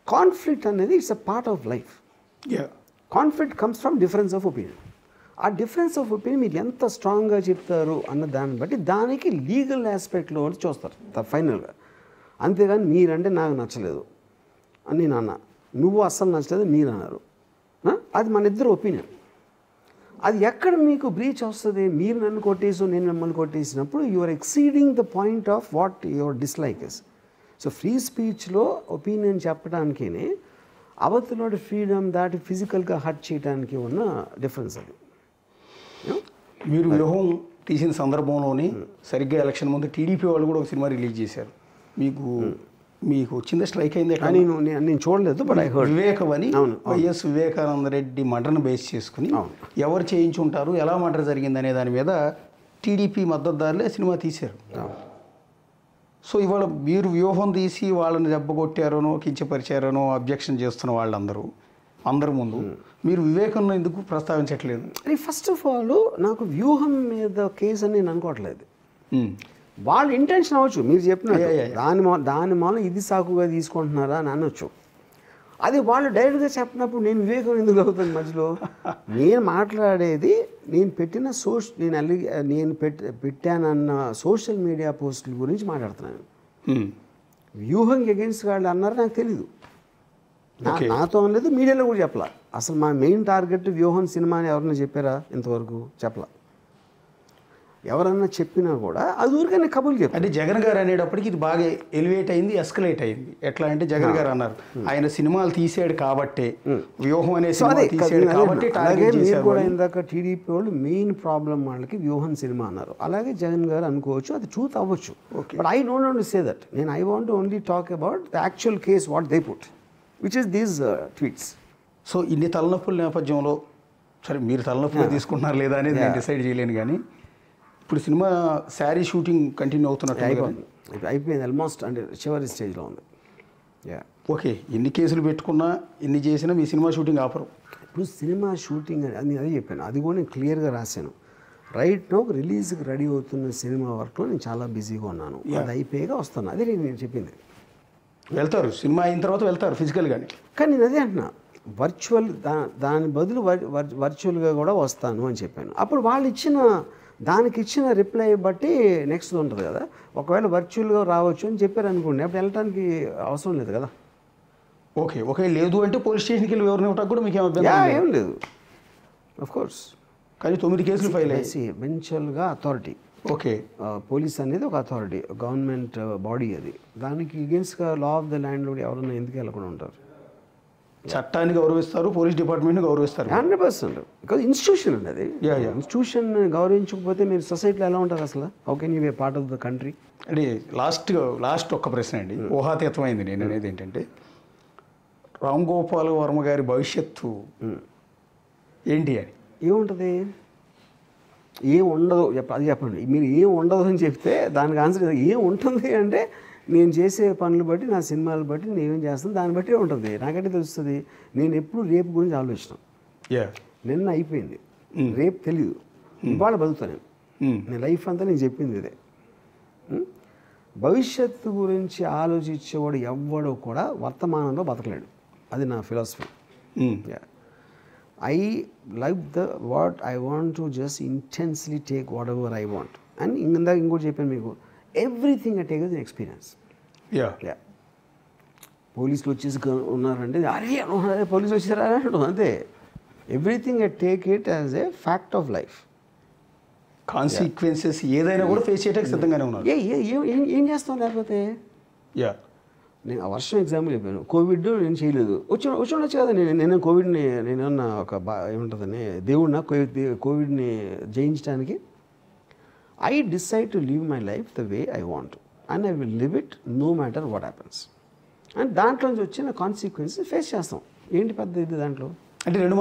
కాన్ఫ్లిక్ట్ అనేది it's a part of life. Conflict comes from difference of opinion. ఆ డిఫరెన్స్ ఆఫ్ ఒపీనియన్ మీరు ఎంత స్ట్రాంగ్గా చెప్తారు అన్న దాన్ని బట్టి దానికి లీగల్ ఆస్పెక్ట్లో చూస్తారు ఫైనల్గా. అంతేగాని మీరంటే నాకు నచ్చలేదు అని నేను అన్నా, నువ్వు అస్సలు నచ్చలేదు మీరు అన్నారు, అది మన ఇద్దరు ఒపీనియన్. అది ఎక్కడ మీకు బ్రీచ్ వస్తుంది? మీరు నన్ను కొట్టేసి నేను మిమ్మల్ని కొట్టేసినప్పుడు you are exceeding the point of what your dislike is. So free స్పీచ్లో ఒపీనియన్ చెప్పడానికే అవతలోడి ఫ్రీడమ్ దాటి ఫిజికల్గా హర్ట్ చేయడానికి ఉన్న డిఫరెన్స్ అది. మీరు వ్యూహం తీసిన సందర్భంలోనే సరిగ్గా ఎలక్షన్ ముందు టీడీపీ వాళ్ళు కూడా ఒక సినిమా రిలీజ్ చేశారు. మీకు వచ్చిందా, స్ట్రైక్ అయింది? కానీ నేను చూడలేదు, బట్ ఐ హర్డ్. వివేకం అని వైఎస్ వివేకానంద రెడ్డి మర్డర్ను బేస్ చేసుకుని ఎవరు చేయించుంటారు, ఎలా మర్డర్ జరిగింది అనే దాని మీద టీడీపీ మద్దతుదారులే సినిమా తీశారు. సో ఇవాళ మీరు వ్యూహం తీసి వాళ్ళని దెబ్బకొట్టారనో కించపరిచారనో అబ్జెక్షన్ చేస్తున్న వాళ్ళందరూ అందరి ముందు మీరు వివేకంలో ఎందుకు ప్రస్తావించట్లేదు? అది ఫస్ట్ ఆఫ్ ఆల్ నాకు వ్యూహం మీద కేసు అని నేను అనుకోవట్లేదు. వాళ్ళ ఇంటెన్షన్ అవ్వచ్చు, మీరు చెప్పినట్టు దాని మూలం ఇది సాకుగా తీసుకుంటున్నారా అని అనొచ్చు. అది వాళ్ళు డైరెక్ట్గా చెప్పినప్పుడు నేను వివేకం ఎందుకు అవుతాను మధ్యలో? నేను మాట్లాడేది నేను పెట్టిన నేను పెట్టానన్న సోషల్ మీడియా పోస్టుల గురించి మాట్లాడుతున్నాను. వ్యూహంకి అగేన్స్ట్ వాళ్ళు అన్నారు నాకు తెలీదు. నాతో అనలేదు, మీడియాలో కూడా చెప్పలా. అసలు మా మెయిన్ టార్గెట్ వ్యూహం సినిమా అని ఎవరన్నా చెప్పారా ఇంతవరకు? చెప్పలా. ఎవరన్నా చెప్పినా కూడా అది ఊరికనే కబుర్లు చెప్పారు. అంటే జగన్ గారు అనేటప్పటికి ఇది బాగా ఎలివేట్ అయింది, ఎస్కలేట్ అయింది. ఎట్లా అంటే జగన్ గారు అన్నారు ఆయన సినిమాలు తీసాడు కాబట్టి వ్యూహం అనే సినిమా తీసాడు కాబట్టి టార్గెట్ చేశారు కూడా. ఇందాక టీడీపీ వాళ్ళు మెయిన్ ప్రాబ్లం వాళ్ళకి వ్యూహం సినిమా అన్నారు. అలాగే జగన్ గారు అనుకోవచ్చు, అది ట్రూత్ అవ్వచ్చు. But I don't want to say that. నేను I want only talk about the actual case what they put, which is these tweets. So ఇన్ని తలనొప్పుల నేపథ్యంలో, సరే మీరు తలనొప్పులు తీసుకుంటున్నారు లేదా అనేది నేను డిసైడ్ చేయలేను, కానీ ఇప్పుడు సినిమా శారీ షూటింగ్ కంటిన్యూ అవుతున్నట్టు అయిపోయింది ఆల్మోస్ట్, అంటే చివరి స్టేజ్లో ఉంది. ఓకే, ఎన్ని కేసులు పెట్టుకున్నా ఎన్ని చేసినా మీ సినిమా షూటింగ్ ఆపరు. ఇప్పుడు సినిమా షూటింగ్ అని అదే చెప్పాను, అది కూడా నేను క్లియర్గా రాశాను. రైట్ నో రిలీజ్కి రెడీ అవుతున్న సినిమా వర్క్లో నేను చాలా బిజీగా ఉన్నాను. అది అయిపోయాక వస్తాను. అదే నేను చెప్పింది. వెళ్తారు, సినిమా అయిన తర్వాత వెళ్తారు ఫిజికల్గానే. కానీ నేను అదే అంటున్నా, వర్చువల్ దాని బదులు వర్చువల్గా కూడా వస్తాను అని చెప్పాను. అప్పుడు వాళ్ళు దానికి ఇచ్చిన రిప్లై బట్టి నెక్స్ట్ ఉంటుంది కదా. ఒకవేళ వర్చువల్గా రావచ్చు అని చెప్పారు అనుకోండి, అప్పుడు వెళ్ళటానికి అవసరం లేదు కదా. ఓకే లేదు అంటే పోలీస్ స్టేషన్కి వెళ్ళి ఎవరిని ఇవ్వటానికి కూడా మీకు ఏం లేదు, ఆఫ్ కోర్స్. కానీ 9 కేసులు ఫైల్ అయ్యాయి. ఎవెన్చువల్గా అథారిటీ, ఓకే, పోలీస్ అనేది ఒక అథారిటీ, గవర్నమెంట్ బాడీ. అది దానికి అగేన్స్ట్గా లా ఆఫ్ ద ల్యాండ్ లోడ్ ఎవరన్నా ఎందుకు వెళ్ళకుండా ఉంటారు? చట్టాన్ని గౌరవిస్తారు, పోలీస్ డిపార్ట్మెంట్ని గౌరవిస్తారు 100%. బికాజ్ ఇన్స్టిట్యూషన్ అండి అది. ఇన్స్టిట్యూషన్ గౌరవించకపోతే మీరు సొసైటీలో ఎలా ఉంటారు అసలు? How can you be part of the country? అంటే లాస్ట్ ఒక్క ప్రశ్న అండి, ఊహాతీతమైంది. నేను అనేది ఏంటంటే, రామ్ గోపాల్ వర్మ గారి భవిష్యత్తు ఏంటి అని. ఏముంటుంది? ఏం ఉండదు, అది చెప్పండి. మీరు ఏం ఉండదు అని చెప్తే దానికి ఆన్సర్ ఏం ఉంటుంది అంటే, నేను చేసే పనులు బట్టి, నా సినిమాలు బట్టి, నేను ఏం చేస్తాను దాన్ని బట్టి ఉంటుంది. నాకంటే తెలుస్తుంది. నేను ఎప్పుడు రేపు గురించి ఆలోచిస్తాను. నిన్న అయిపోయింది, రేపు తెలీదు, ఇవాళ బతుకుతాను నేను లైఫ్ అంతా. నేను చెప్పింది ఇదే. భవిష్యత్తు గురించి ఆలోచించేవాడు ఎవ్వడో కూడా వర్తమానంలో బతకలేడు. అది నా philosophy. I like what I want to just intensely take whatever I want. And ఇంకోటి చెప్పాను మీకు, everything I take as an experience. పోలీసులు వచ్చేసి ఉన్నారంటే అరే పోలీసులు వచ్చారా అంతే. Everything I take it as a fact of life. Consequences ఏదైనా కూడా ఫేస్ చేయడానికి సిద్ధంగానే ఉన్నారు. ఏం చేస్తాం లేకపోతే? నేను ఆ వర్షం ఎగ్జాంపుల్ చెప్పాను. కోవిడ్ నేను చేయలేదు, వచ్చి కదా. నేను కోవిడ్ని నేనన్నా ఒక ఏముంటుందని దేవుడినా కోవిడ్ని జయించడానికి. I decide to live my life the way I want and I will live it no matter what happens. And దాంట్లోంచి వచ్చిన కాన్సిక్వెన్సెస్ ఫేస్ చేస్తాం. ఏంటి పెద్ద ఇది దాంట్లో? అంటే రెండు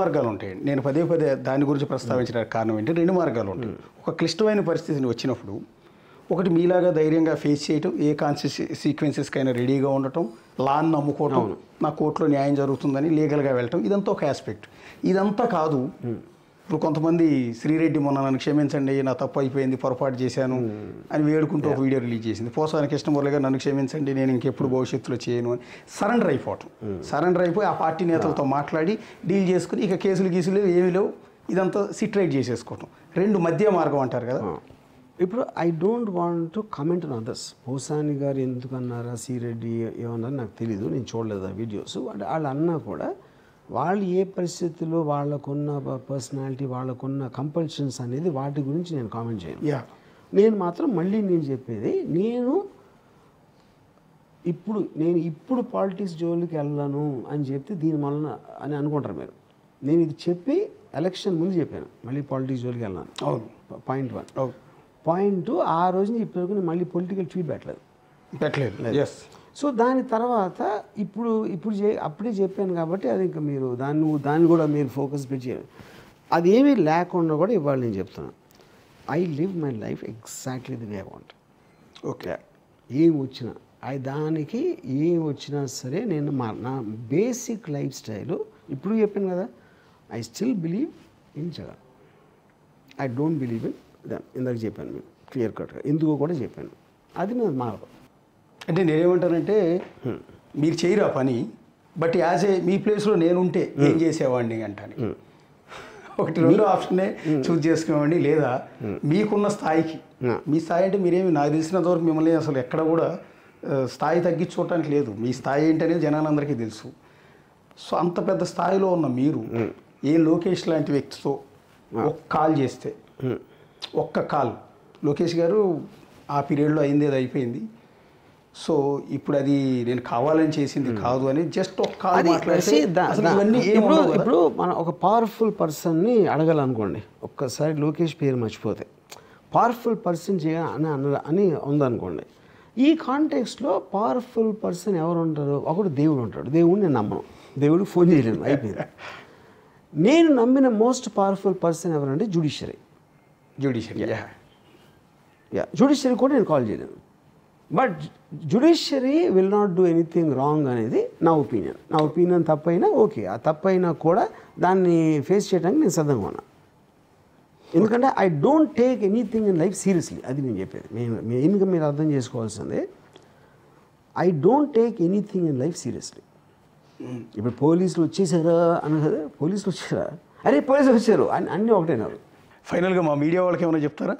మార్గాలు ఉంటాయి. నేను పదే దాని గురించి ప్రస్తావించడానికి కారణం ఏంటి, 2 మార్గాలు ఉంటాయి. ఒక క్లిష్టమైన పరిస్థితిని వచ్చినప్పుడు ఒకటి మీలాగా ధైర్యంగా ఫేస్ చేయటం, ఏ సీక్వెన్సెస్కైనా రెడీగా ఉండటం, లాని నమ్ముకోవటం, నా కోర్టులో న్యాయం జరుగుతుందని లీగల్గా వెళ్ళటం, ఇదంతా ఒక ఆస్పెక్ట్. ఇదంతా కాదు. ఇప్పుడు కొంతమంది శ్రీరెడ్డి మొన్న నన్ను క్షమించండి, నా తప్పు అయిపోయింది, పొరపాటు చేశాను అని వేడుకుంటూ ఒక వీడియో రిలీజ్ చేసింది. పోసాని కృష్ణమురళి గారు నన్ను క్షమించండి, నేను ఇంకెప్పుడు భవిష్యత్తులో చేయను అని సరెండర్ అయిపోవటం. సరెండర్ అయిపోయి ఆ పార్టీ నేతలతో మాట్లాడి డీల్ చేసుకుని ఇక కేసులు ఏమీ లేవు, ఇదంతా సిట్రైట్ చేసేసుకోవటం. 2 మధ్య మార్గం అంటారు కదా. ఇప్పుడు I don't want to comment on others. Posani గారు ఎందుకన్నారా, శ్రీరెడ్డి ఏమన్నారో నాకు తెలీదు, నేను చూడలేదు ఆ వీడియోస్. అంటే వాళ్ళు అన్నా కూడా వాళ్ళు ఏ పరిస్థితుల్లో వాళ్ళకున్న పర్సనాలిటీ, వాళ్ళకున్న కంపల్షన్స్ అనేది వాటి గురించి నేను కామెంట్ చేయను. నేను మాత్రం మళ్ళీ నేను చెప్పేది, నేను ఇప్పుడు పాలిటిక్స్ జోలికి వెళ్ళను అని చెప్తే దీని వలన అని అనుకుంటారు మీరు. నేను ఇది చెప్పి ఎలక్షన్ ముందు చెప్పాను మళ్ళీ పాలిటిక్స్ జోలికి వెళ్ళాను. పాయింట్ 1. పాయింట్ 2, ఆ రోజున ఇప్పటివరకు నేను మళ్ళీ పొలిటికల్ ట్వీట్ పెట్టలేదు. సో దాని తర్వాత ఇప్పుడు అప్పుడే చెప్పాను కాబట్టి అది ఇంకా మీరు దాన్ని కూడా మీరు ఫోకస్ పెట్టారు. అది ఏమీ లేకుండా కూడా ఇవాళ నేను చెప్తున్నాను, I live my life exactly the way I want. Okay, ఏం వచ్చినా దానికి ఏం వచ్చినా సరే నేను నా బేసిక్ లైఫ్ స్టైల్ ఇప్పుడు చెప్పాను కదా. I still believe in Jagan, I don't believe in them. ఇందాక చెప్పాను మీకు క్లియర్ కట్గా, ఎందుకో కూడా చెప్పాను. అది నేను మారదు. అంటే నేనేమంటానంటే, మీరు చేయరా పని, బట్ యాజ్ ఏ మీ ప్లేస్లో నేనుంటే ఏం చేసేవాడిని అంటాను. ఒకటి రెండో ఆప్షన్నే చూస్ చేసుకోండి. లేదా మీకున్న స్థాయికి, మీ స్థాయి అంటే మీరేమి, నాకు తెలిసినంత వరకు మిమ్మల్ని అసలు ఎక్కడ కూడా స్థాయి తగ్గించి చూడటానికి లేదు. మీ స్థాయి ఏంటనేది జనాలందరికీ తెలుసు. సో అంత పెద్ద స్థాయిలో ఉన్న మీరు ఏ లోకేష్ లాంటి వ్యక్తితో ఒక్క కాల్ చేస్తే, ఒక్క కాల్, లోకేష్ గారు ఆ పీరియడ్లో అయింది అది అయిపోయింది, సో ఇప్పుడు అది నేను కావాలని చేసింది కాదు అని జస్ట్ ఒక కాల్ మాట్లాడితే ఇప్పుడు మనం ఒక పవర్ఫుల్ పర్సన్ని అడగాలనుకోండి, ఒక్కసారి లోకేష్ పేరు మర్చిపోతే పవర్ఫుల్ పర్సన్ అని ఉందనుకోండి. ఈ కాంటెక్స్లో పవర్ఫుల్ పర్సన్ ఎవరు ఉంటారు? ఒకడు దేవుడు ఉంటాడు. దేవుడిని నేను నమ్మను, దేవుడికి ఫోన్ చేయలేను, అయిపోయింది. నేను నమ్మిన మోస్ట్ పవర్ఫుల్ పర్సన్ ఎవరంటే జ్యుడిషియరీ కూడా నేను కాల్ చేయలేను. But judiciary will not do anything wrong అనేది నా ఒపీనియన్ తప్పైనా ఓకే, ఆ తప్పైనా కూడా దాన్ని ఫేస్ చేయడానికి నేను సిద్ధంగా ఉన్నా. ఎందుకంటే I don't take anything in life seriously. అది నేను చెప్పేది మెయిన్గా మీరు అర్థం చేసుకోవాల్సిందే. I don't take anything in life seriously. ఇప్పుడు పోలీసులు వచ్చేసారా అని కదా, పోలీసులు వచ్చారా, అరే పోలీసులు వచ్చారు అని అన్నీ ఒకటేనారు. ఫైనల్గా మా మీడియా వాళ్ళకి ఏమైనా చెప్తారా?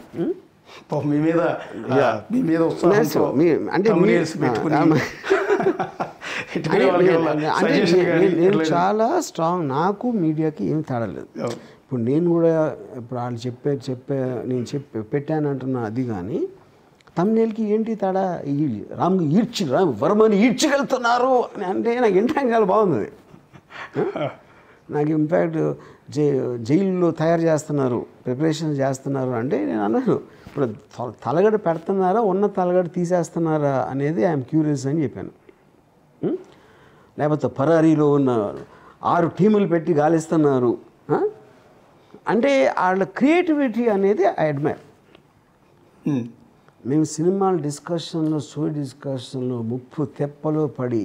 మీ మీద అంటే నేను చాలా స్ట్రాంగ్, నాకు మీడియాకి ఏం తేడా లేదు. ఇప్పుడు నేను కూడా ఇప్పుడు వాళ్ళు నేను పెట్టానంటున్నా అది, కానీ తమ్నేల్కి ఏంటి తేడా? వర్మని ఈడ్చికెళ్తున్నారు అని అంటే నాకు వినడానికి చాలా బాగుంది. నాకు ఇన్ఫ్యాక్ట్ జైల్లో తయారు చేస్తున్నారు, ప్రిపరేషన్ చేస్తున్నారు అంటే నేను అన్నాను, ఇప్పుడు తలగడ పెడుతున్నారా, ఉన్న తలగడ తీసేస్తున్నారా అనేది ఐఎమ్ క్యూరియస్ అని చెప్పాను. లేకపోతే పరారీలో ఉన్న 6 టీములు పెట్టి గాలిస్తున్నారు అంటే వాళ్ళ క్రియేటివిటీ అనేది ఐ అడ్మైర్. మేము సినిమాల డిస్కషన్లో, షో డిస్కషన్లో ముప్పు తెప్పలో పడి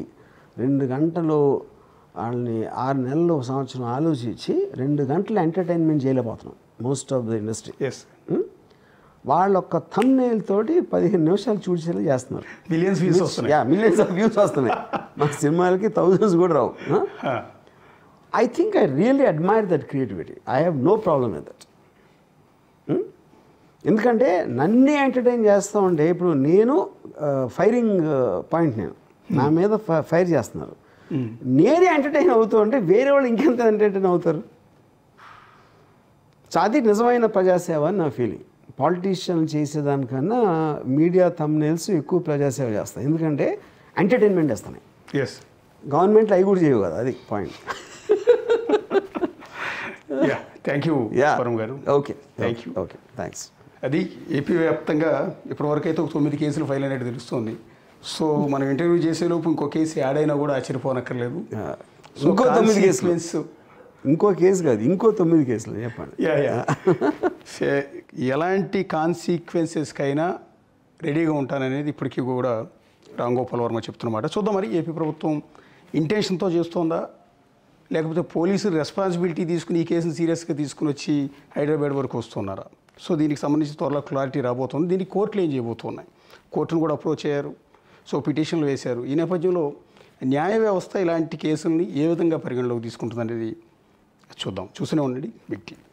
2 గంటలు వాళ్ళని 6 నెలలు సంవత్సరం ఆలోచించి 2 గంటల ఎంటర్టైన్మెంట్ చేయలేకపోతున్నాం మోస్ట్ ఆఫ్ ద ఇండస్ట్రీ. వాళ్ళ ఒక్క థంబ్నెయిల్ తోటి 15 నిమిషాలు చూసేలా చేస్తున్నారు. మిలియన్స్ ఆఫ్ వ్యూస్ వస్తున్నాయి. మా సినిమాలకి థౌజండ్స్ కూడా రావు. I think I really admire that creativity. I have no problem with that. ఎందుకంటే నన్నే ఎంటర్టైన్ చేస్తూ ఉంటే, ఇప్పుడు నేను ఫైరింగ్ పాయింట్, నేను నా మీద ఫైర్ చేస్తున్నారు, నేనే ఎంటర్టైన్ అవుతూ ఉంటే వేరే వాళ్ళు ఇంకెంత ఎంటర్టైన్ అవుతారు? సో అది నిజమైన ప్రజాసేవ అని నా ఫీలింగ్. పాలిటీషియన్ చేసేదానికన్నా మీడియా థంబ్నెయిల్స్ ఎక్కువ ప్రజాసేవ చేస్తాయి, ఎందుకంటే ఎంటర్టైన్మెంట్ చేస్తున్నాయి. గవర్నమెంట్లో అవి కూడా చేయవు కదా, అది పాయింట్. థ్యాంక్ యూ పరమ్ గారు. Okay, thanks. అది ఏపీ వ్యాప్తంగా ఇప్పటివరకు అయితే 9 కేసులు ఫైల్ అనేది తెలుస్తుంది. సో మనం ఇంటర్వ్యూ చేసేలోపు ఇంకో కేసు యాడ్ అయినా కూడా ఆశ్చర్యపోనక్కర్లేదు. ఇంకో 9 కేసులు, ఇంకో కేసు కాదు, ఇంకో 9 కేసులు చెప్పండి. ఎలాంటి కాన్సిక్వెన్సెస్కైనా రెడీగా ఉంటాననేది ఇప్పటికీ కూడా రామ్ గోపాల్ వర్మ చెప్తున్నమాట. చూద్దాం మరి ఏపీ ప్రభుత్వం ఇంటెన్షన్తో చేస్తోందా, లేకపోతే పోలీసులు రెస్పాన్సిబిలిటీ తీసుకుని ఈ కేసును సీరియస్గా తీసుకుని వచ్చి హైదరాబాద్ వరకు వస్తున్నారా? సో దీనికి సంబంధించి త్వరలో క్లారిటీ రాబోతుంది. దీనికి కోర్టులు ఏం చేయబోతున్నాయి, కోర్టును కూడా అప్రోచ్ అయ్యారు, సో పిటిషన్లు వేశారు. ఈ నేపథ్యంలో న్యాయ వ్యవస్థ ఇలాంటి కేసుల్ని ఏ విధంగా పరిగణలోకి తీసుకుంటుంది అనేది చూద్దాం. చూస్తూనే ఉండండి బిగ్ టీవీ.